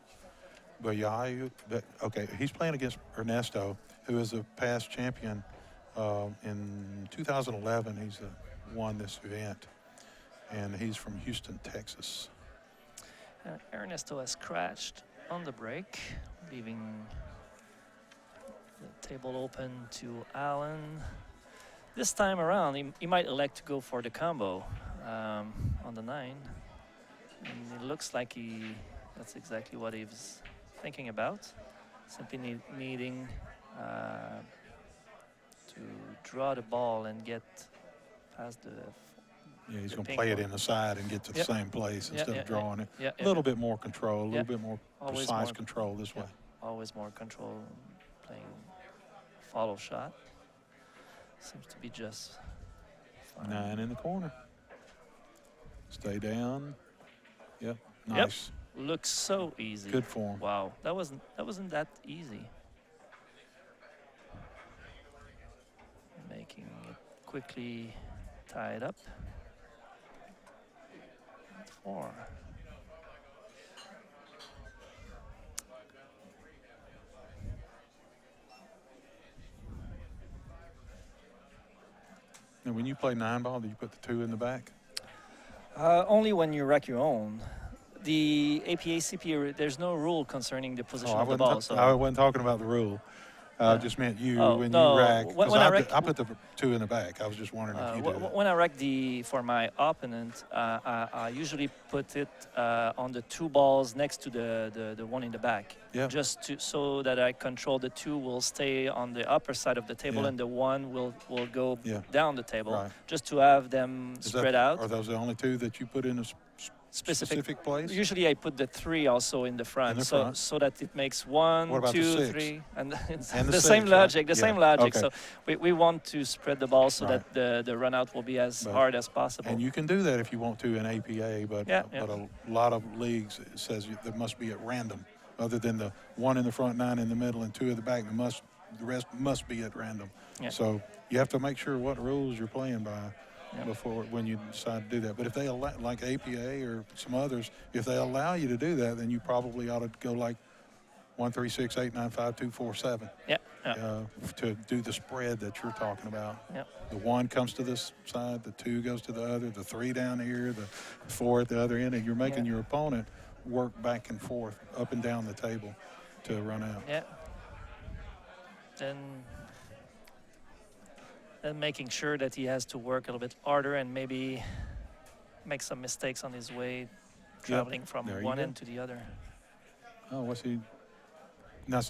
Bayaua. Okay, he's playing against Ernesto, who is a past champion. In 2011, he's won this event, and he's from Houston, Texas. Ernesto has scratched on the break, leaving the table open to Alan. This time around, he might elect to go for the combo on the 9. And it looks like that's exactly what he was thinking about. Simply needing to draw the ball and get past the. Yeah, he's the going to pink play it one. in the side and get to the Yep. same place instead of drawing it. Yeah, A little bit more control, a little Yep. bit more Always precise more- control this way. Always more control, playing follow shot. Seems to be just fine. 9 in the corner. Stay down. Yep. Nice. looks so easy. Good form. Wow, that wasn't that easy. Making it quickly tied up. 4. And when you play 9-ball, do you put the 2 in the back? Only when you rack your own. The APA CPA, there's no rule concerning the position of the ball. So I wasn't talking about the rule. I just meant you when no, you rack. when I rack- I put the 2 in the back. I was just wondering if you do that. when I rack for my opponent, I usually put it on the 2 balls next to the one in the back. Yeah. Just so that I control the 2 will stay on the upper side of the table Yeah. and the 1 will go Yeah. down the table. Right. Just to have them spread out. Are those the only 2 that you put in a specific place? Usually I put the 3 also in the front, In the front. so that it makes 1, What about the 2, 6? 3, and it's And the the 6, same right? logic. The Yeah. same logic. Okay. So we want to spread the ball so Right. that the run out will be as But- hard as possible. And you can do that if you want to in APA, but Yeah, but yeah. a lot of leagues it says that must be at random. Other than the 1 in the front, 9 in the middle, and 2 in the back, the rest must be at random. Yeah. So you have to make sure what rules you're playing by Yeah. before when you decide to do that. But if they allow, like APA or some others, if they allow you to do that, then you probably ought to go like 1, 3, 6, 8, 9, 5, 2, 4, 7 Yeah, yeah, to do the spread that you're talking about. yeah. The 1 comes to this side, the 2 goes to the other, the 3 down here, the 4 at the other end, and you're making Yeah. your opponent work back and forth, up and down the table to run out. Yeah. Then making sure that he has to work a little bit harder and maybe make some mistakes on his way, traveling from There you one go. end to the other. Oh, what's he? Now,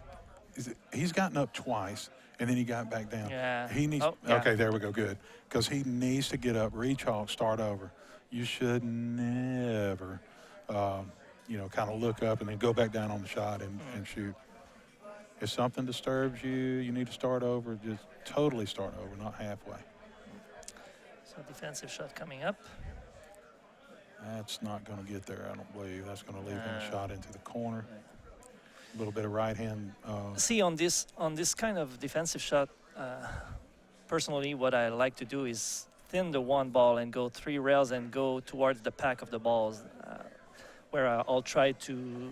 he's gotten up twice, and then he got back down. Yeah. He needs. Oh, yeah. Okay, there we go. Good, because he needs to get up, reach hawk, start over. You should never, kind of look up and then go back down on the shot and shoot. If something disturbs you, you need to start over. Just totally start over, not halfway. So defensive shot coming up. That's not going to get there, I don't believe. That's going to leave him No. a shot into the corner. A little bit of right hand. See, on this kind of defensive shot, personally, what I like to do is thin the 1 ball and go 3 rails and go towards the pack of the balls, where I'll try to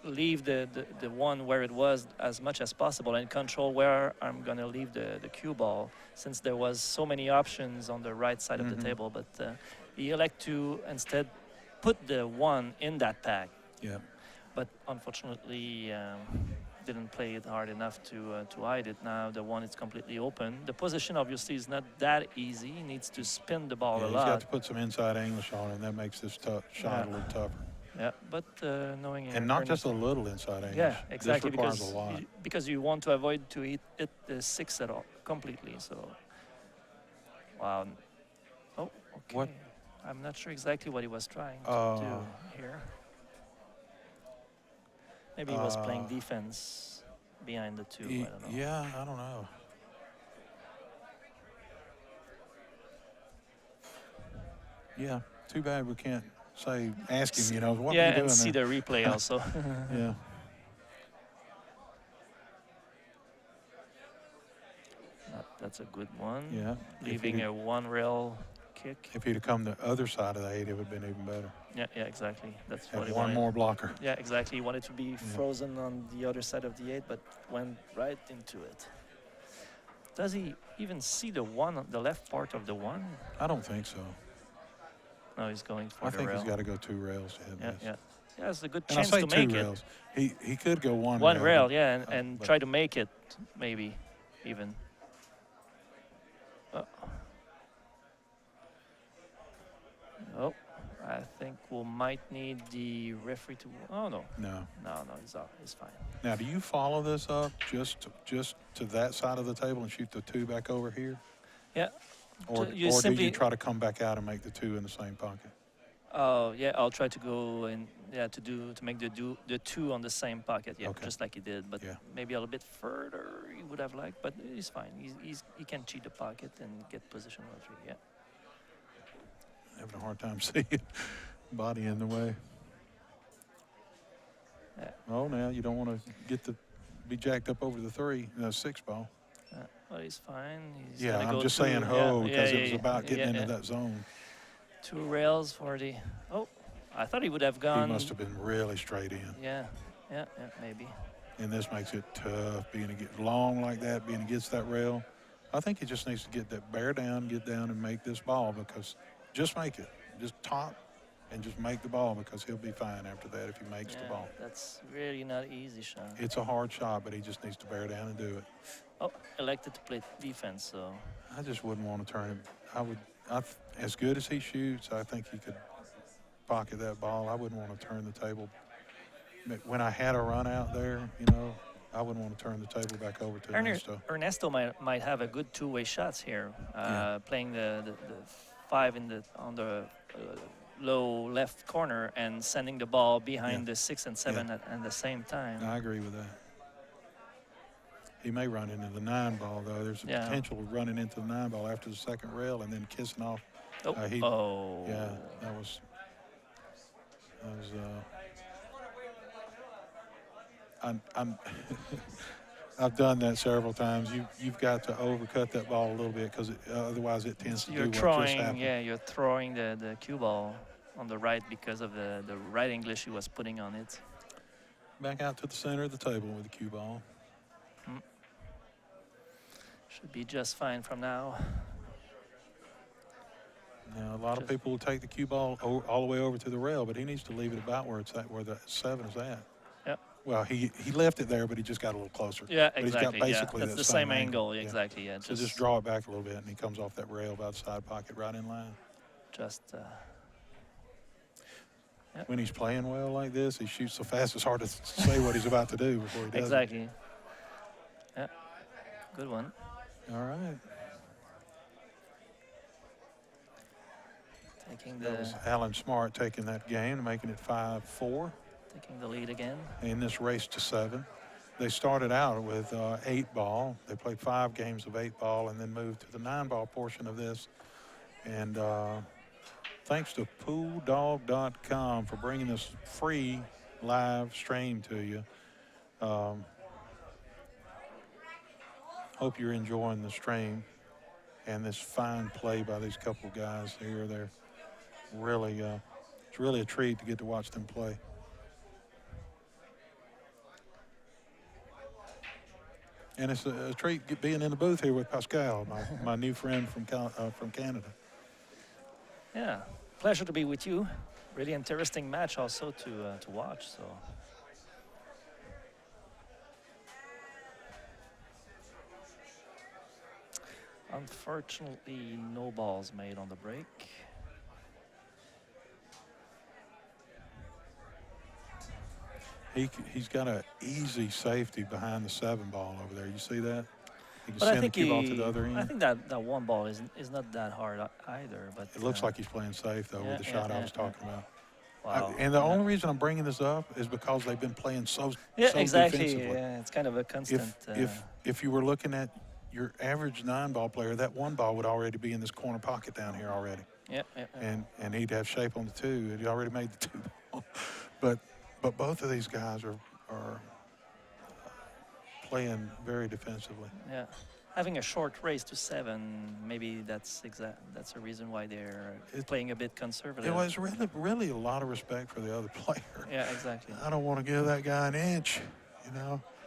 leave the 1 where it was as much as possible and control where I'm going to leave the cue ball, since there was so many options on the right side of the table. But you elect to instead put the 1 in that pack. Yeah. But unfortunately, didn't play it hard enough to hide it. Now the 1 is completely open. The position obviously is not that easy. He needs to spin the ball Yeah, a he's lot. got to put some inside English on it, and that makes this shot a little tougher. Yeah, but knowing And not just Ernesto- a little inside English. yeah, exactly, This requires because a lot. because you want to avoid to hit the 6 at all completely. So wow. Oh, okay. What? I'm not sure exactly what he was trying to do here. Maybe he was playing defense behind the 2. I don't know. Yeah, I don't know. Yeah, too bad we can't ask him, what are Yeah, you doing and see there? the replay also. Yeah. That's a good one. Yeah. Leaving a 1 rail kick. If he'd have come the other side of the 8, it would have been even better. Yeah, exactly. That's what Had he one wanted. more blocker. Yeah, exactly. He wanted to be frozen on the other side of the 8, but went right into it. Does he even see the 1 on the left part of the 1? I don't think so. No, he's going for I the think rail. he's got to go 2 rails to hit Yeah, this. yeah. Yeah, it's a good And I chance say to 2 make rails. He could go 1 it. 1 rail, but- yeah, and but- try to make it, maybe, even. Oh, I think we might need the referee to. Oh no, No. no, he's off. He's fine. Now, do you follow this up just to that side of the table and shoot the 2 back over here? Yeah. Or, You or do simply- you try to come back out and make the 2 in the same pocket? Oh yeah, I'll try to go and to make the 2 on the same pocket. Yeah, Okay. just like he did, but Yeah. maybe a little bit further he would have liked, but he's fine. He can cheat the pocket and get position on 3. Yeah. Having a hard time seeing body in the way. Oh, now you don't want to be jacked up over the 3, 6 ball. Well, he's fine. He's Yeah, gonna I'm go just through, saying because it was about getting into yeah. that zone. 2 rails for the. Oh, I thought he would have gone. He must have been really straight in. Yeah, maybe. And this makes it tough being long like that, being against that rail. I think he just needs to get down and make this ball because just make it. Just top and just make the ball because he'll be fine after that if he makes the ball. That's really not an easy shot. It's a hard shot, but he just needs to bear down and do it. Oh, elected to play defense, so. I just wouldn't want to turn him. As good as he shoots, I think he could pocket that ball. I wouldn't want to turn the table. When I had a run out there, I wouldn't want to turn the table back over to Ernesto. Ernesto might have a good two-way shots here, playing the 5 on the low left corner and sending the ball behind the 6 and 7 at the same time. I agree with that. He may run into the 9 ball though. There's a potential of running into the 9 ball after the second rail and then kissing off. Yeah, that was. I've done that several times. You've got to overcut that ball a little bit because otherwise it tends to do what just happened. Yeah, you're throwing the cue ball on the right because of the right English he was putting on it. Back out to the center of the table with the cue ball. Should be just fine from now. Now, a lot of people will take the cue ball all the way over to the rail, but he needs to leave it about where it's at, where the 7 is at. Yep. Well, he left it there, but he just got a little closer. Yeah, but exactly. He's got basically that's the same angle. Exactly. Yeah. So just draw it back a little bit, and he comes off that rail by the side pocket, right in line. Just. When he's playing well like this, he shoots so fast it's hard to say what he's about to do before he does. Exactly. It. Yeah. Good one. All right. That was Alan Smart taking that game, making it 5-4. Taking the lead again. In this race to 7. They started out with 8 ball. They played 5 games of 8 ball and then moved to the 9 ball portion of this. And thanks to pooldog.com for bringing this free live stream to you. Hope you're enjoying the stream and this fine play by these couple guys here. They're really, it's really a treat to get to watch them play. And it's a treat being in the booth here with Pascal, my new friend from Canada. Yeah, pleasure to be with you. Really interesting match also to watch. So. Unfortunately, no balls made on the break. He's got an easy safety behind the 7 ball over there. You see that? He can but send the cue ball to the other end. I think that 1 ball is not that hard either. But it looks like he's playing safe though with the shot I was talking about. Wow. And the only reason I'm bringing this up is because they've been playing so exactly. defensively. Yeah, it's kind of a constant. If you were looking at your average 9 ball player, that 1 ball would already be in this corner pocket down here already. Yeah. And he'd have shape on the 2. He already made the 2 ball. But both of these guys are playing very defensively. Yeah. Having a short race to 7, maybe that's a reason why they're playing a bit conservative. It was really a lot of respect for the other player. Yeah, exactly. I don't want to give that guy an inch,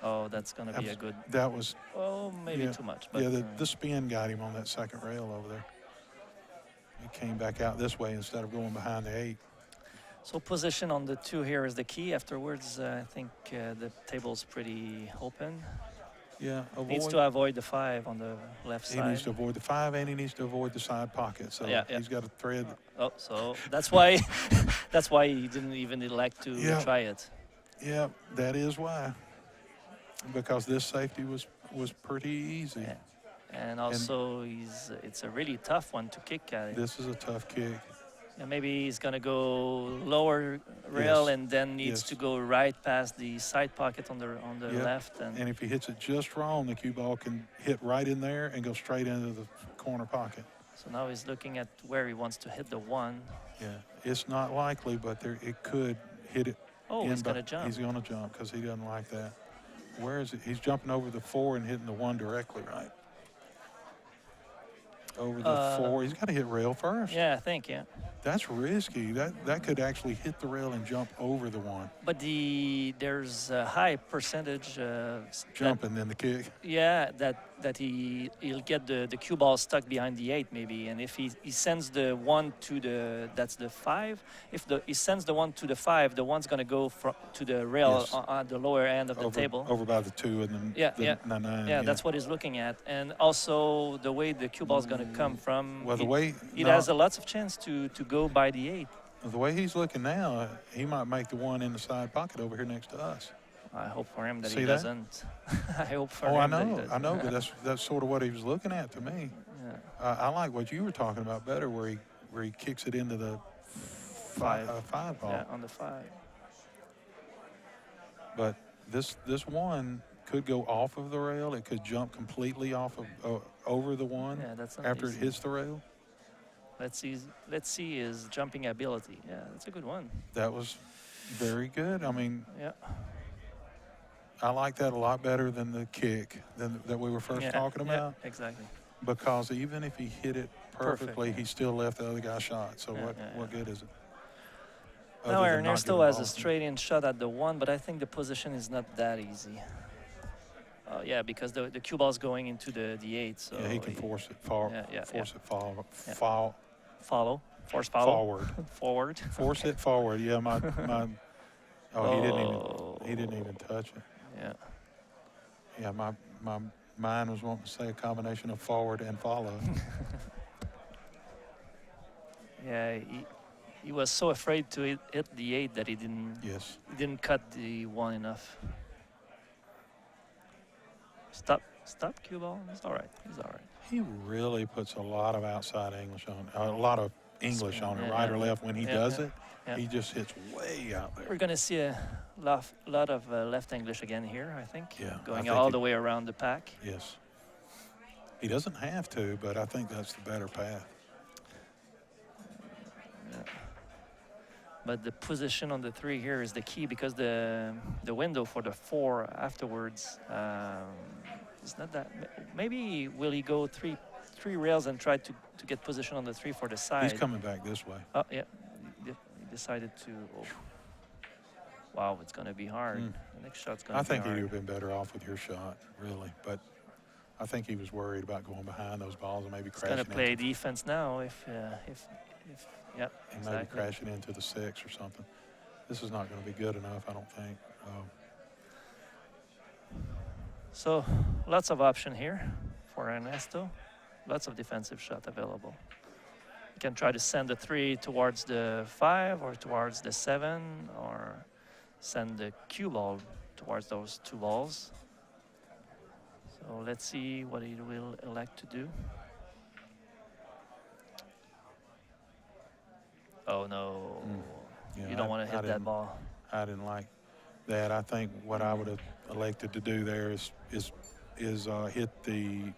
Oh, that's going to be a good. That was. Oh, maybe too much. But, the spin got him on that second rail over there. He came back out this way instead of going behind the 8. So position on the 2 here is the key. Afterwards, I think the table's pretty open. Yeah, needs to avoid the 5 on the left side. He needs to avoid the 5 and he needs to avoid the side pocket. So he's got a thread. Oh, so that's why he didn't even elect to try it. Yeah, that is why. Because this safety was pretty easy. Yeah. And also it's a really tough one to kick at. This is a tough kick. Yeah, maybe he's gonna go lower rail and then needs to go right past the side pocket on the left. And if he hits it just wrong, the cue ball can hit right in there and go straight into the corner pocket. So now he's looking at where he wants to hit the 1. Yeah, it's not likely, but it could hit it Oh, in he's by- gonna jump. He's going to jump because he doesn't like that. Where is it? He's jumping over the 4 and hitting the 1 directly, right? Over the 4. He's got to hit rail first. Yeah, I think, yeah. That's risky. That could actually hit the rail and jump over the 1. But there's a high percentage Jump and then the kick. that he'll get the cue ball stuck behind the 8 maybe, and if he sends the 1 to the 5, if he sends the 1 to the 5, the 1's gonna go to the rail Yes. on the lower end of the Over, table. over by the 2 and Yeah, the yeah. 9. Yeah, that's what he's looking at, and also the way the cue ball's gonna come from. Well, the way it no, has a lots of chance to go by the 8. the way he's looking now, he might make the 1 in the side pocket over here next to us. I hope for him that See he that? doesn't. I hope for Oh, him that he I doesn't. know, but that's sort of what he was looking at to me. Yeah. I like what you were talking about better, where he kicks it into the 5 ball. Yeah, on the 5. But this 1 could go off of the rail. It could jump completely off of over the 1 Yeah, that's not after easy. it hits the rail. Let's see his jumping ability. Yeah, that's a good one. That was very good. I mean, Yeah. I like that a lot better than the kick that we were first talking about. Yeah, exactly. Because even if he hit it perfectly, he still left the other guy shot. So Yeah, what good is it? Now Other than not Ernesto giving has a balls. straight-in shot at the 1, but I think the position is not that easy. Yeah, because the cue ball's going into the 8, so Yeah, he can force it far, force it forward, follow, force follow, forward, forward. force it forward. Yeah, my. Oh, he didn't even touch it. Yeah. Yeah, my mind was wanting to say a combination of forward and follow. Yeah, he was so afraid to hit the 8 that he didn't cut the 1 enough. Stop cue ball. He's all right. He really puts a lot of outside English on, a lot of English on it, right or left. When he does it, he just hits way out there. We're gonna see a lot of left English again here, I think. Yeah, Going I think all the way around the pack. Yes. He doesn't have to, but I think that's the better path. But the position on the 3 here is the key, because the window for the 4 afterwards is not that. Maybe will he go three rails and try to get position on the 3 for the side? He's coming back this way. Oh yeah, he decided to. Oh. Wow, it's gonna be hard. The next shot's gonna. I think be he hard. would have been better off with your shot, really. But I think he was worried about going behind those balls and maybe He's crashing. gonna play defense now if yeah, and exactly. maybe crashing into the 6 or something. This is not going to be good enough, I don't think. So lots of option here for Ernesto. Lots of defensive shot available. You can try to send the 3 towards the 5 or towards the 7, or send the cue ball towards those 2 balls. So let's see what he will elect to do. Oh no, Yeah, you don't want to hit that ball. I didn't like that. I think what I would have elected to do there is hit the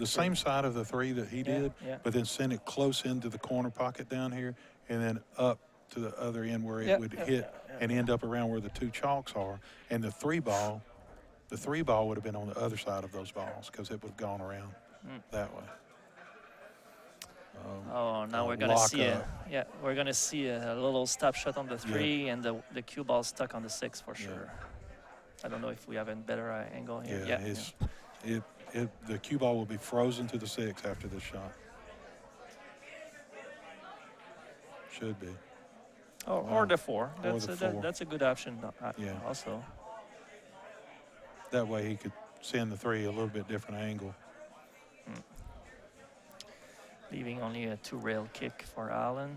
same side of the 3 that he did, but then send it close into the corner pocket down here, and then up to the other end where it would hit and end up around where the 2 chalks are. And the 3 ball would have been on the other side of those balls, because it would have gone around that way. Oh, now we're gonna see a little stop shot on the 3, and the cue ball stuck on the 6 for sure. I don't know if we have a better angle here. The cue ball will be frozen to the 6 after this shot. Should be. Or the 4. Or the 4. That's a good option. Also. That way he could send the 3 a little bit different angle. Leaving only a 2-rail kick for Allen.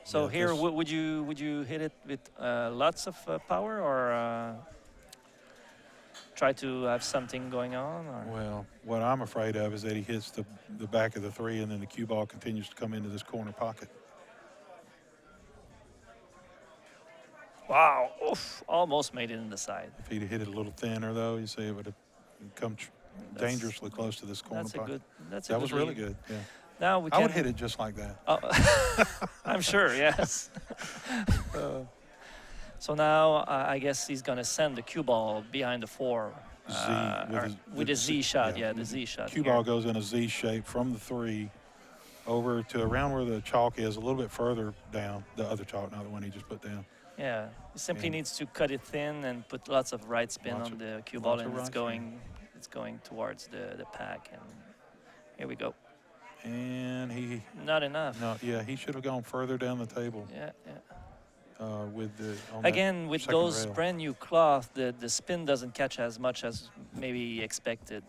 So here, would you hit it with lots of power, or try to have something going on? Or? Well, what I'm afraid of is that he hits the back of the 3, and then the cue ball continues to come into this corner pocket. Wow, oof, almost made it in the side. If he'd hit it a little thinner, though, you see it would have come dangerously close to this corner pocket. That was really good. Yeah. Now we I can. would hit it just like that. I'm sure. Yes. So now I guess he's gonna send the cue ball behind the 4. With a Z shot. Yeah, the Z shot. Cue ball goes in a Z shape from the 3 over to around where the chalk is, a little bit further down, the other chalk, not the one he just put down. Yeah, he simply And needs to cut it thin and put lots of right spin Lots on of- the cue lots ball, of and right it's going towards the pack. And here we go. And he, Not enough. no, yeah, he should have gone further down the table Yeah, yeah. with the. On that Again, with second those rail. brand new cloth, the spin doesn't catch as much as maybe expected.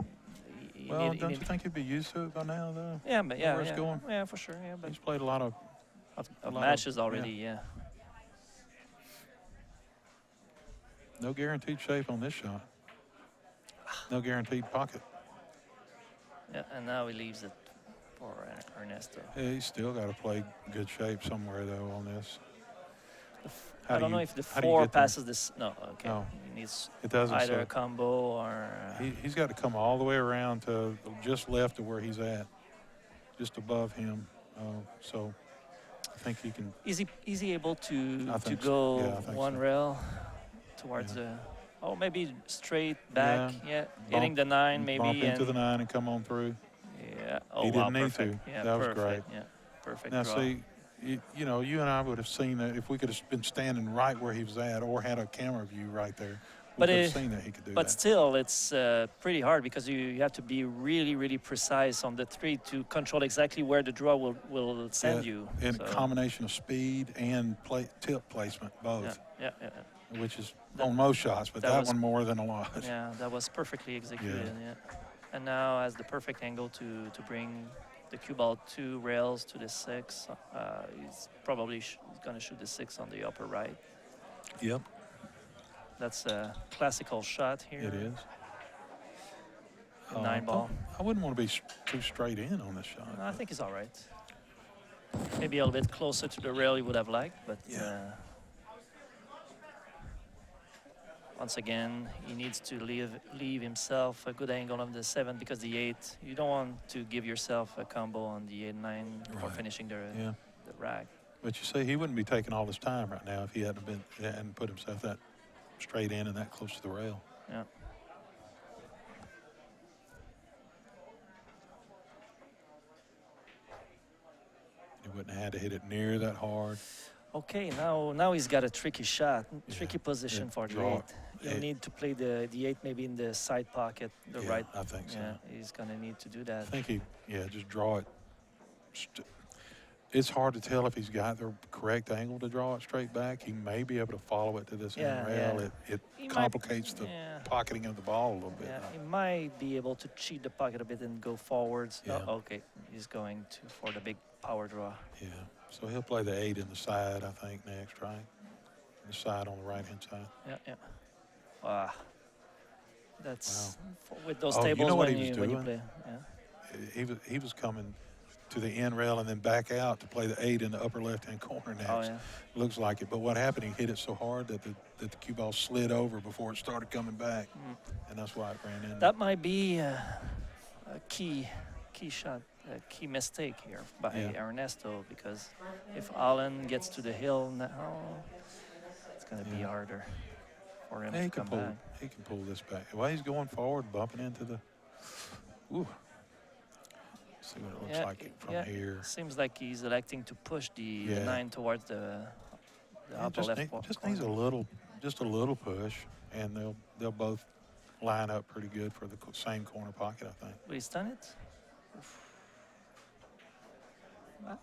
Well, don't you think he'd be used to it by now, though? Yeah, but yeah, where it's yeah, going? yeah, for sure. Yeah, but He's played a lot of. of lot of- matches already. Yeah. No guaranteed shape on this shot. No guaranteed pocket. Yeah, and now he leaves it for Ernesto. Yeah, he's still got to play good shape somewhere, though, on this. I don't know if the how do you 4 get there? passes this. No, okay. No. He needs It doesn't. either So a combo or. he's got to come all the way around to just left of where he's at, just above him. So I think he can. Is he able to I think so. go Yeah, I think one so. rail towards Yeah. the? Oh, maybe straight back. Yeah, Bump- hitting the 9 maybe. Bump into and, the 9 and come on through. Yeah. Oh, He wow, didn't need perfect. to. Yeah, That was perfect. great. Yeah, perfect Now, draw. see, you know, you and I would have seen that if we could have been standing right where he was at or had a camera view right there. We But could have it- seen that he could do But that. still, it's pretty hard because you have to be really, really precise on the 3 to control exactly where the draw will send you. In So, a combination of speed and tip placement, both, yeah, yeah, yeah. which is That- on most shots, but that that was- one more than a lot. Yeah, that was perfectly executed. Yeah. And now has the perfect angle to bring the cue ball 2 rails to the 6. He's probably going to shoot the 6 on the upper right. Yep, That's a classical shot here. it is. The 9 ball. I wouldn't want to be too straight in on this shot. I think he's all right. Maybe a little bit closer to the rail he would have liked, but Yeah. once again, he needs to leave himself a good angle on the 7 because the 8, you don't want to give yourself a combo on the 8-9 for Right. finishing the rack. But you see, he wouldn't be taking all his time right now if he hadn't put himself that straight in and that close to the rail. Yeah. He wouldn't have had to hit it near that hard. Okay, now he's got a tricky shot, tricky position Yeah, for the draw 8. it. He'll need to play the 8 maybe in the side pocket, the Yeah, right. I think so. Yeah, he's gonna need to do that. I think just draw it. It's hard to tell if he's got the correct angle to draw it straight back. He may be able to follow it to this Yeah, end rail. yeah. It He might- complicates the Yeah. pocketing of the ball a little bit. Yeah, he might be able to cheat the pocket a bit and go forwards. Yeah. Oh, okay, he's going for the big power draw. Yeah. So he'll play the 8 in the side, I think, next, right? The side on the right-hand side. Yeah, yeah. Wow. That's with those Oh, you tables know what when he was you doing? play. Yeah. He was coming to the end rail and then back out to play the 8 in the upper left-hand corner next. Oh yeah. Looks like it. But what happened, he hit it so hard that the cue ball slid over before it started coming back. And that's why it ran in. That might be a key shot, a key mistake here by Yeah. Ernesto, because if Allen gets to the hill now, it's going to be Yeah. harder for him Yeah, to he can come pull. back. He can pull this back. Well, he's going forward, bumping into the. Ooh. See what it looks like from here. Seems like he's electing to push the Yeah. 9 towards the Yeah, upper left just corner. needs a little push, and they'll both line up pretty good for the same corner pocket, I think. Will he stun it?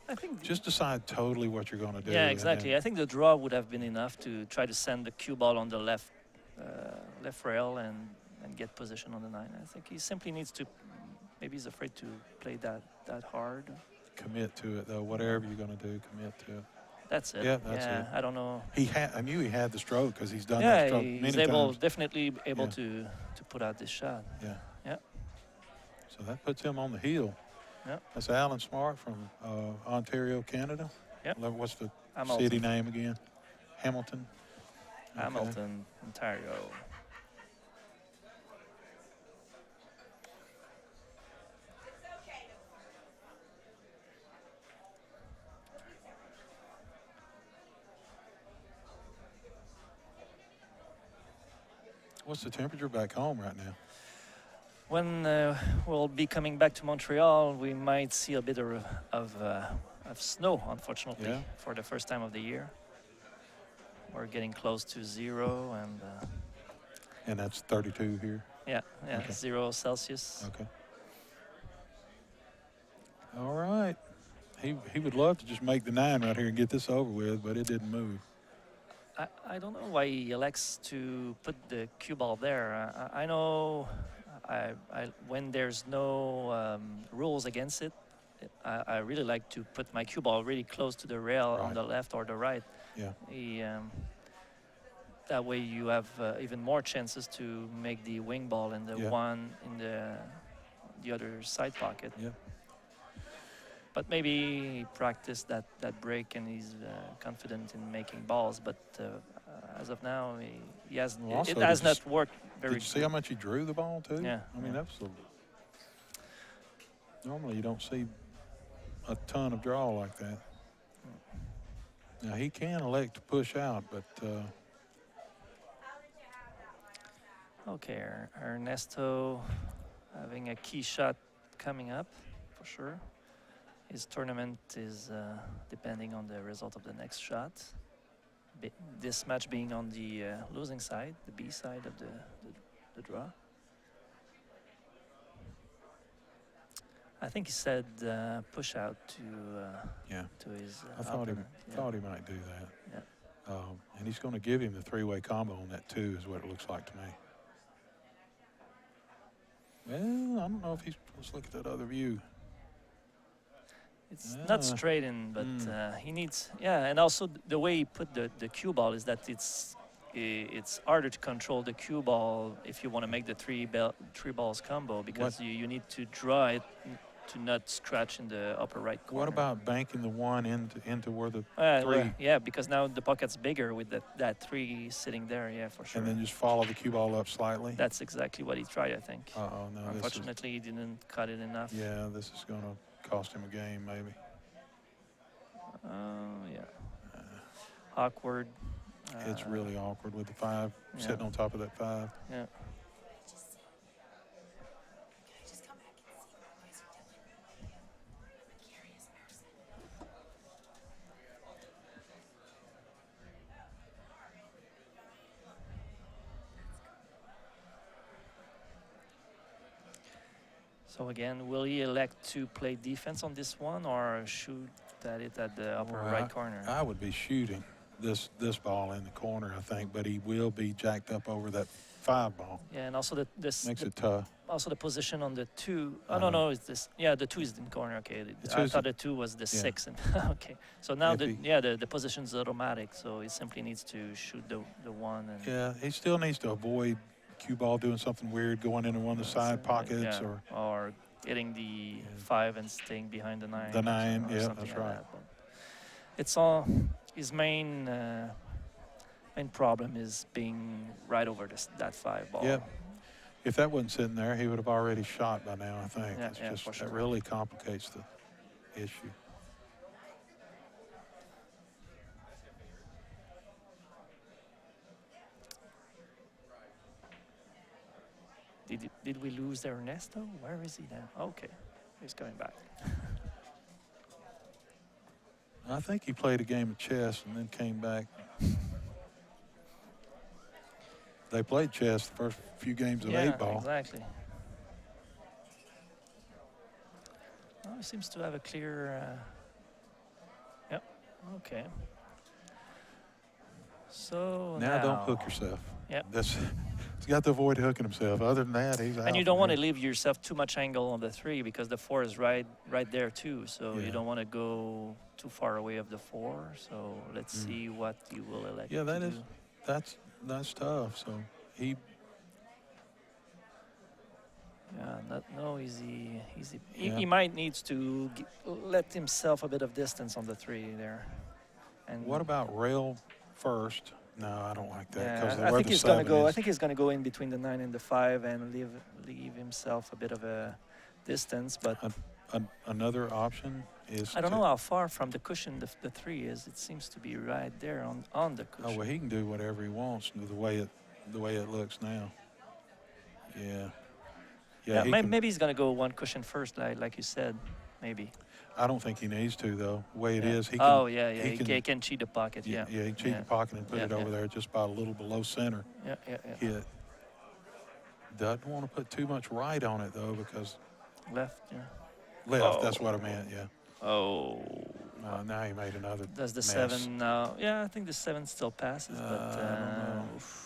I think. Just decide totally what you're going to do. Yeah, and exactly. then- I think the draw would have been enough to try to send the cue ball on the left rail and get position on the 9. I think he simply needs to. Maybe he's afraid to play that hard. Commit to it though. Whatever you're going to do, commit to it. That's it. Yeah, that's it. I don't know. I knew he had the stroke because he's done that Yeah, stroke he's many times. definitely able Yeah. to put out this shot. Yeah. Yeah. So that puts him on the heel. Yeah. That's Alan Smart from Ontario, Canada. Yep. What's the Hamilton. city name again? Hamilton. Okay. Hamilton, Ontario. What's the temperature back home right now? When we'll be coming back to Montreal, we might see a bit of snow, unfortunately, Yeah. for the first time of the year. We're getting close to 0, and And that's 32 here. yeah, Okay. 0 Celsius. Okay. All right. He would love to just make the 9 right here and get this over with, but it didn't move. I don't know why he elects to put the cue ball there. I know when there's no rules against it, I really like to put my cue ball really close to the rail on Right. the left or the right. Yeah. That way you have even more chances to make the wing ball and the Yeah. one in the other side pocket. Yeah. But maybe he practiced that break and he's confident in making balls. But as of now, he hasn't. Well, also, It has did you not worked very. Did you see how much he drew the ball too? Yeah. I mean, that's normally you don't see a ton of draw like that. Now he can elect to push out, but Okay, Ernesto having a key shot coming up for sure. His tournament is depending on the result of the next shot. This match being on the losing side, the B side of the draw. I think he said push out to yeah, to his. I thought opponent. thought he might do that. Yeah. And he's going to give him the 3-way combo on that too, is what it looks like to me. Well, I don't know if he's. Let's look at that other view. It's not straight in, but he needs, and also the way he put the cue ball is that it's harder to control the cue ball if you want to make the three balls combo, because you need to draw it to not scratch in the upper right corner. What about banking the 1 into where the 3? Well, yeah, because now the pocket's bigger with that 3 sitting there, yeah, for sure. And then just follow the cue ball up slightly? That's exactly what he tried, I think. Uh-oh, no. Unfortunately, he didn't cut it enough. Yeah, this is going to cost him a game, maybe. Yeah. Awkward. It's really awkward with the 5 sitting on top of that 5. Yeah. So again, will he elect to play defense on this one or shoot at it at the upper right corner? I would be shooting this ball in the corner, I think, but he will be jacked up over that 5 ball. Yeah, and also Makes it tough. Also the position on the 2. Oh no, it's this. Yeah, the 2 is in the corner. Okay, I thought the 2 was the 6. And okay, so now the position's automatic, so he simply needs to shoot the 1. And yeah, he still needs to avoid cue ball doing something weird, going into one of the side pockets, or hitting the 5 and staying behind the 9. The 9, or yeah, something that's like right. That. It's all his main problem is being right over that 5 ball. Yeah. If that wasn't sitting there, he would have already shot by now, I think. Yeah, it's yeah, just for sure. It really complicates the issue. Did we lose Ernesto? Where is he now? Okay, he's coming back. I think he played a game of chess and then came back. They played chess the first few games of 8 ball. Exactly. Oh, he seems to have a clear. Yep. Okay. So now don't hook yourself. Yep. He's got to avoid hooking himself. Other than that, he's out. And you don't want to leave yourself too much angle on the 3 because the 4 is right there too. So Yeah. you don't want to go too far away of the 4. So let's see what you will elect. Yeah, to do. that's tough. So he. Yeah, no easy. Yeah. He might needs to let himself a bit of distance on the 3 there. And What about rail first? No, I don't like that. yeah, I think he's gonna go. I think he's gonna go in between the 9 and the 5 and leave himself a bit of a distance. But another option is. I don't know how far from the cushion the 3 is. It seems to be right there on the cushion. Oh well, he can do whatever he wants with the way the way it looks now. Yeah. Yeah, he maybe he's gonna go one cushion first, like you said, maybe. I don't think he needs to though. The way it Yeah. is, he can. Oh yeah, yeah. He He can cheat the pocket. Yeah, Yeah. he can cheat Yeah. the pocket and put Yeah, it over there just about a little below center. Yeah, yeah, yeah. Hit. Doesn't want to put too much right on it though because Left. Yeah. left. Oh. That's what I meant. Yeah. Oh. Now he made another. Does the mess. 7 now? Yeah, I think the 7 still passes, but I don't know. oof.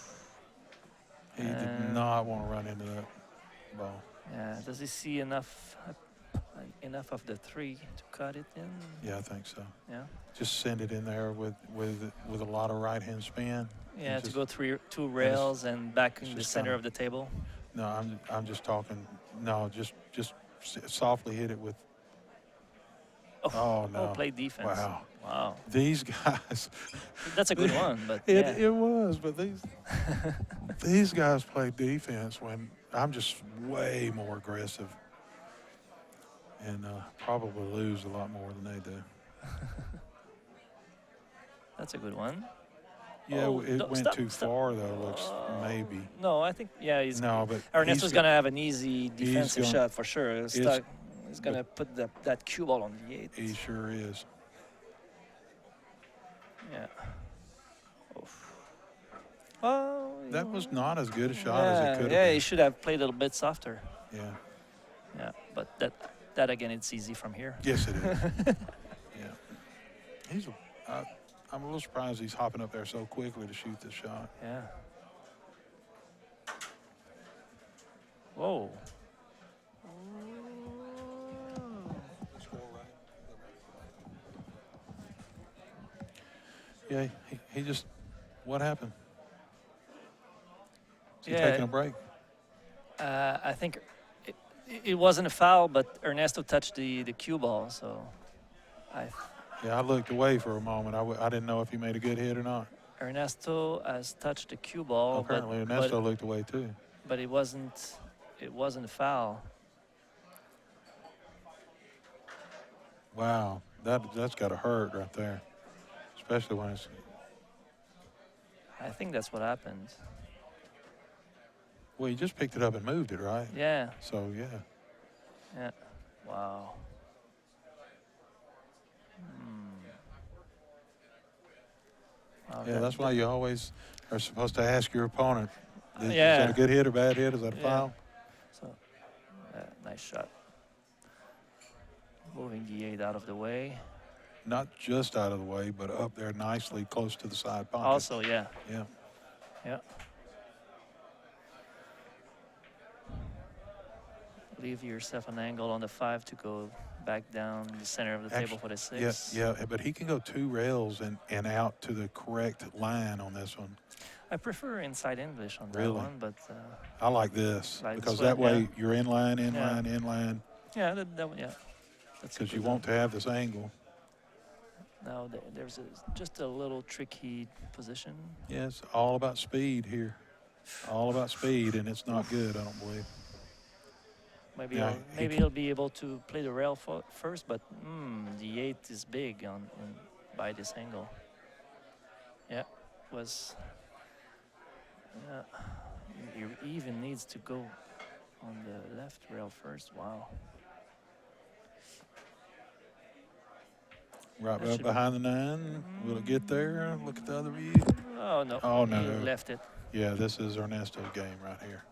He did not want to run into that ball. Yeah. Does he see enough of the 3 to cut it in? Yeah, I think so. Yeah. Just send it in there with a lot of right hand spin. Yeah, And to just- go 2 rails and back in the just center kinda- of the table. No, I'm just talking. No, just softly hit it with. Oh no! Play defense. Wow. Wow. These guys. That's a good one, but It yeah. it was, but these guys play defense when I'm just way more aggressive and probably lose a lot more than they do. That's a good one. Yeah, Oh, it no, went stop, too stop. far though. Looks maybe. No, I think he's No, but Ernesto's he's gonna have an easy defensive gonna- shot for sure. He's gonna put that cue ball on the 8. He sure is. Yeah. Oof. Oh. That was not as good a shot as it could Yeah, have he been. should have played a little bit softer. Yeah. Yeah, but that again, it's easy from here. Yes, it is. Yeah. I'm a little surprised he's hopping up there so quickly to shoot this shot. Yeah. Whoa. Yeah, he just, what happened? Is he Yeah. taking a break? I think it wasn't a foul, but Ernesto touched the cue ball, so Yeah, I looked away for a moment. I didn't know if he made a good hit or not. Ernesto has touched the cue ball, Apparently, Ernesto looked away too. but it wasn't a foul. Wow, that's got to hurt right there, especially when it's. I think that's what happened. Well, he just picked it up and moved it, right? Yeah, So yeah. yeah. Wow. Wow, Yeah, that's why you always are supposed to ask your opponent. Is Yeah. that a good hit or bad hit? Is that a Yeah. foul? So, nice shot. Moving the 8 out of the way. Not just out of the way, but up there nicely, close to the side pocket. Also, yeah. Yeah. Yeah. Leave yourself an angle on the 5 to go back down the center of the table for the 6. Yeah, but he can go 2 rails and out to the correct line on this one. I prefer inside English on that Really? one, but I like this Like because this that one, way yeah. you're in line, in Yeah. line, in line, yeah, yeah. That's a because you good want to have this angle. one. Now there's just a little tricky position. Yeah, it's all about speed here. All about speed, and it's not good, I don't believe. Maybe Yeah, maybe he'll be able to play the rail first, but the 8 is big by this angle. Yeah, was. Yeah, he even needs to go on the left rail first. Wow. Right That up should behind the 9. Will it get there? Look at the other view. Oh no. Oh, He no. left it. Yeah, this is Ernesto's game right here.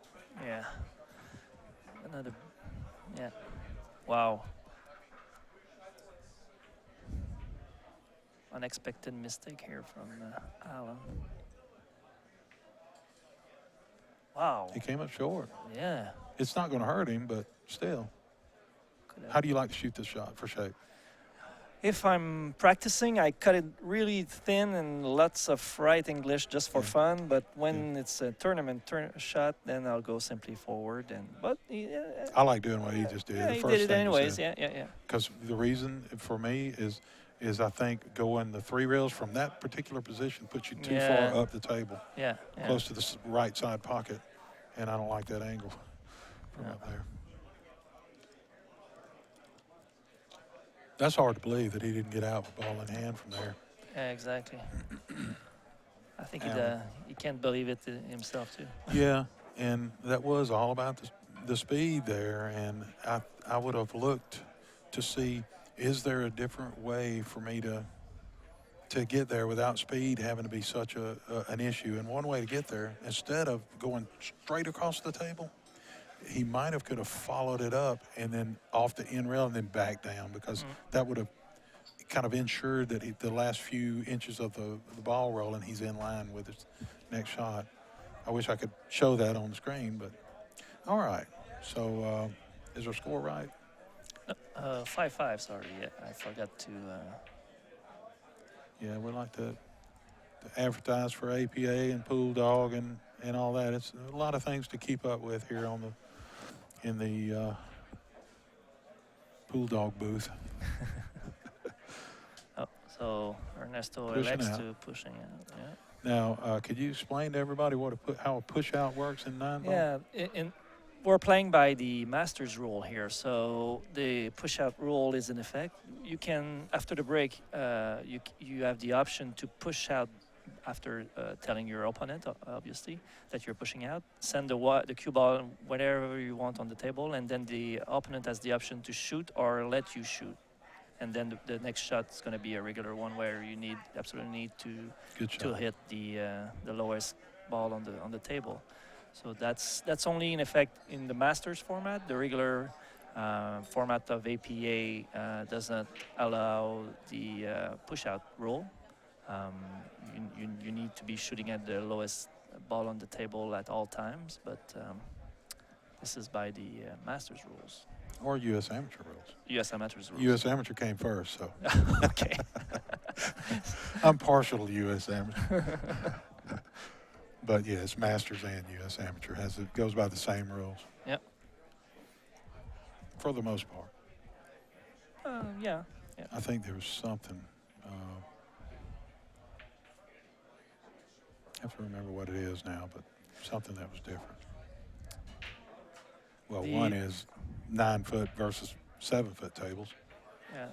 Yeah. Another. Yeah. Wow. Unexpected mistake here from Alan. Wow. He came up short. Yeah. It's not going to hurt him, but still. Could have- How do you like to shoot this shot for shape? If I'm practicing, I cut it really thin and lots of right English just for Yeah. fun. But when it's a tournament shot, then I'll go simply forward. But I like doing what he just did. yeah, the he first did it thing he anyways. said. Yeah. Because the reason for me is I think going the 3 rails from that particular position puts you too Yeah. far up the table, Yeah. close to the right side pocket, and I don't like that angle from Yeah. up there. That's hard to believe that he didn't get out with ball in hand from there. Yeah, exactly. I think Alan. he can't believe it himself too. Yeah, and that was all about the speed there. And I would have looked to see, is there a different way for me to get there without speed having to be such an issue? And one way to get there, instead of going straight across the table, he might have could have followed it up and then off the end rail and then back down, because that would have kind of ensured that the last few inches of the ball rolling, he's in line with his next shot. I wish I could show that on the screen, but all right. So is our score right? 5-5. Sorry, yeah, I forgot to. Yeah, we like to advertise for APA and Pool Dog and all that. It's a lot of things to keep up with here in the Pool Dog booth. Oh, so Ernesto Pushing elects out. to pushing out. Yeah. Now, could you explain to everybody how a push out works in 9-ball? Yeah, we're playing by the Masters rule here. So the push-out rule is in effect. You can, after the break, you have the option to push out after telling your opponent, obviously, that you're pushing out. Send the cue ball wherever you want on the table, and then the opponent has the option to shoot or let you shoot. And then the next shot is going to be a regular one where you absolutely need Good to shot. hit the lowest ball on the table. So that's only in effect in the Masters format. The regular format of APA does not allow the push-out rule. You need to be shooting at the lowest ball on the table at all times, but this is by the Masters rules. Or U.S. Amateur rules. U.S. Amateurs rules. U.S. Amateur came first, so Okay. I'm partial to U.S. Amateur. But yeah, it's Masters and U.S. Amateur. It goes by the same rules. Yep. For the most part. Yeah. I think there was something. I have to remember what it is now, but something that was different. Well, one is 9-foot versus 7-foot tables. Yeah.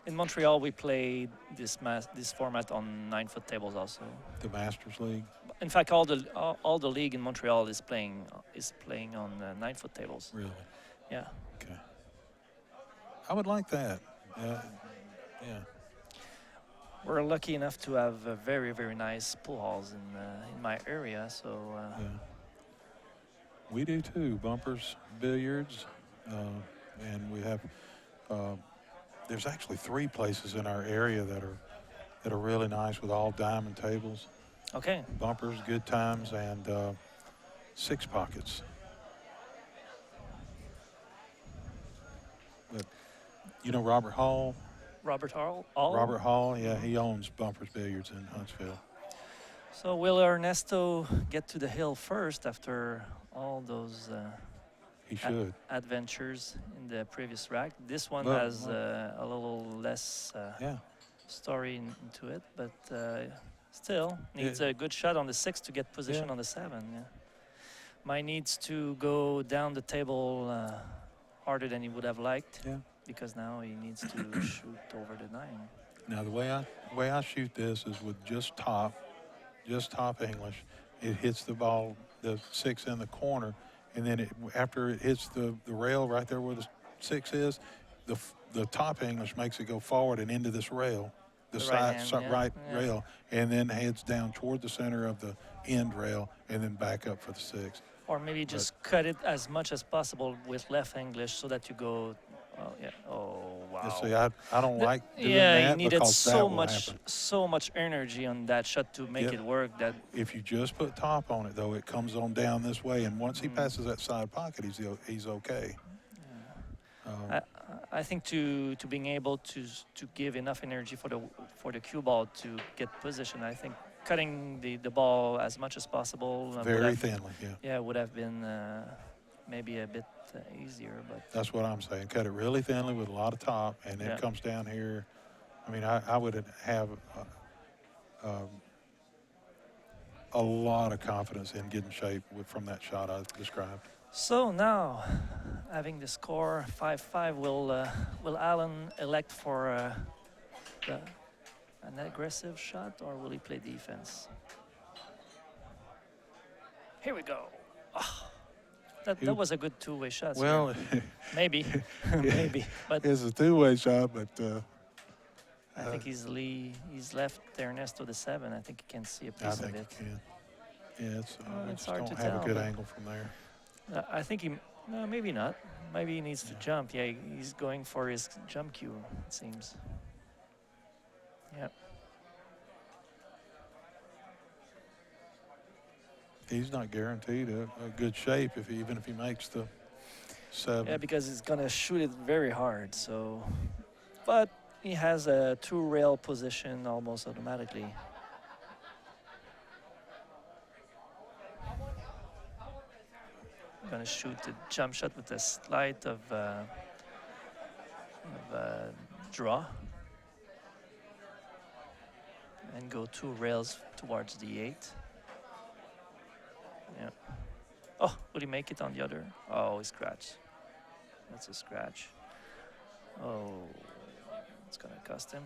In Montreal, we played this format on 9-foot tables also. The Masters League. In fact, all the league in Montreal is playing on 9-foot tables. Really? Yeah. Okay. I would like that. Yeah. We're lucky enough to have very, very nice pool halls in my area, so. Yeah. We do too. Bumpers, billiards, and we have. There's actually 3 places in our area that are really nice with all diamond tables. Okay. Bumpers, Good Times, and 6 Pockets. But you know Robert Hall? Robert Hall. Robert Hall, yeah, he owns Bumpers Billiards in Huntsville. So will Ernesto get to the hill first after all those He should. adventures in the previous rack? This one Well, has a little less Yeah. story into it, but still needs a good shot on the 6 to get position Yeah. on the 7. Yeah. Mine needs to go down the table harder than he would have liked. Yeah. Because now he needs to shoot over the 9. Now the way I shoot this is with just top English. It hits the ball, the 6 in the corner, and then after it hits the rail right there where the 6 is, the top English makes it go forward and into this rail, the right rail, and then heads down toward the center of the end rail, and then back up for the 6. Or maybe just cut it as much as possible with left English so that you go. Oh yeah. Oh wow. See, I don't like doing yeah, that he needed because so that will much happen. so much energy on that shot to make it work. That If you just put top on it, though, it comes on down this way, and once he passes that side pocket, he's okay. I think to being able to give enough energy for the cue ball to get position, I think cutting the ball as much as possible. Very thinly, yeah. Yeah, would have been maybe a bit easier, but. That's what I'm saying. Cut it really thinly with a lot of top, and then it comes down here. I mean, I would have a lot of confidence in getting shape from that shot I described. So now, having the score 5-5, will Alan elect for an aggressive shot, or will he play defense? Here we go. Ah, that He- was a good two-way shot. Well, Maybe, maybe. But it's a two-way shot, but I think he's left Ernesto the 7. I think he can see a I piece of think it. you can. Yeah, we It's just hard don't to have tell, a good but- angle from there. I think he. No, maybe not. Maybe he needs to jump. Yeah, he's going for his jump cue, it seems. Yeah. He's not guaranteed a good shape even if he makes the 7. Yeah, because he's gonna shoot it very hard. So, but he has a 2-rail position almost automatically. Gonna shoot the jump shot with a slight of draw, and go 2 rails towards the 8. Yeah. Oh, will he make it on the other? Oh, he scratched. That's a scratch. Oh, it's gonna cost him.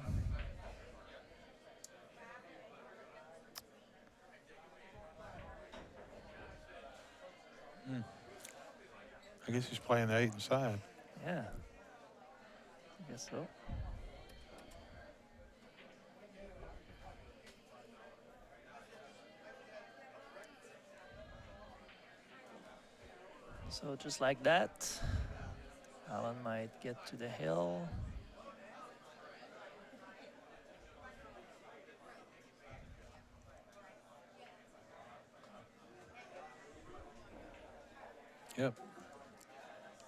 I guess he's playing the 8 inside. Yeah. I guess so. So just like that, Alan might get to the hill. Yep.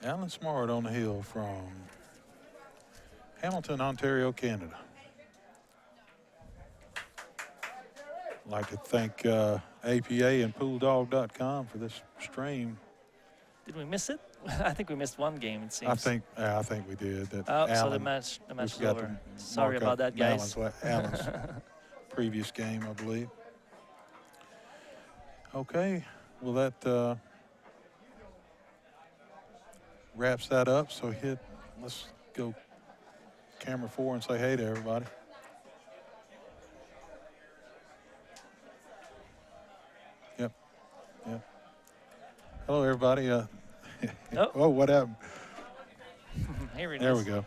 Alan Smart on the hill from Hamilton, Ontario, Canada. I'd like to thank APA and PoolDog.com for this stream. Did we miss it? I think we missed one game, it seems. I think we did. That Oh, so the Alan match we is forgot to over. Sorry mark about up that, guys. Alan's previous game, I believe. Okay, well that wraps that up. So let's go camera 4 and say hey to everybody. Yep. Hello, everybody. Oh. Oh, what happened? Here it There is. we go.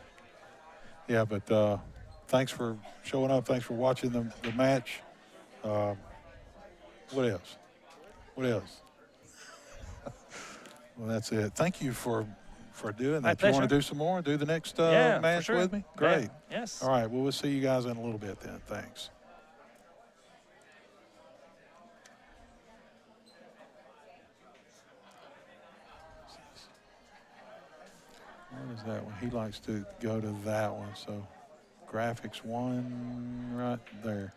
Yeah, but thanks for showing up. Thanks for watching the match. What else? What else? Well, that's it. Thank you for doing My that. You want pleasure. to do some more? Do the next Yeah, for match sure. with me? Yeah, Great. yes. All right. Well, we'll see you guys in a little bit then. Thanks. What is that one? He likes to go to that one. So graphics 1 right there.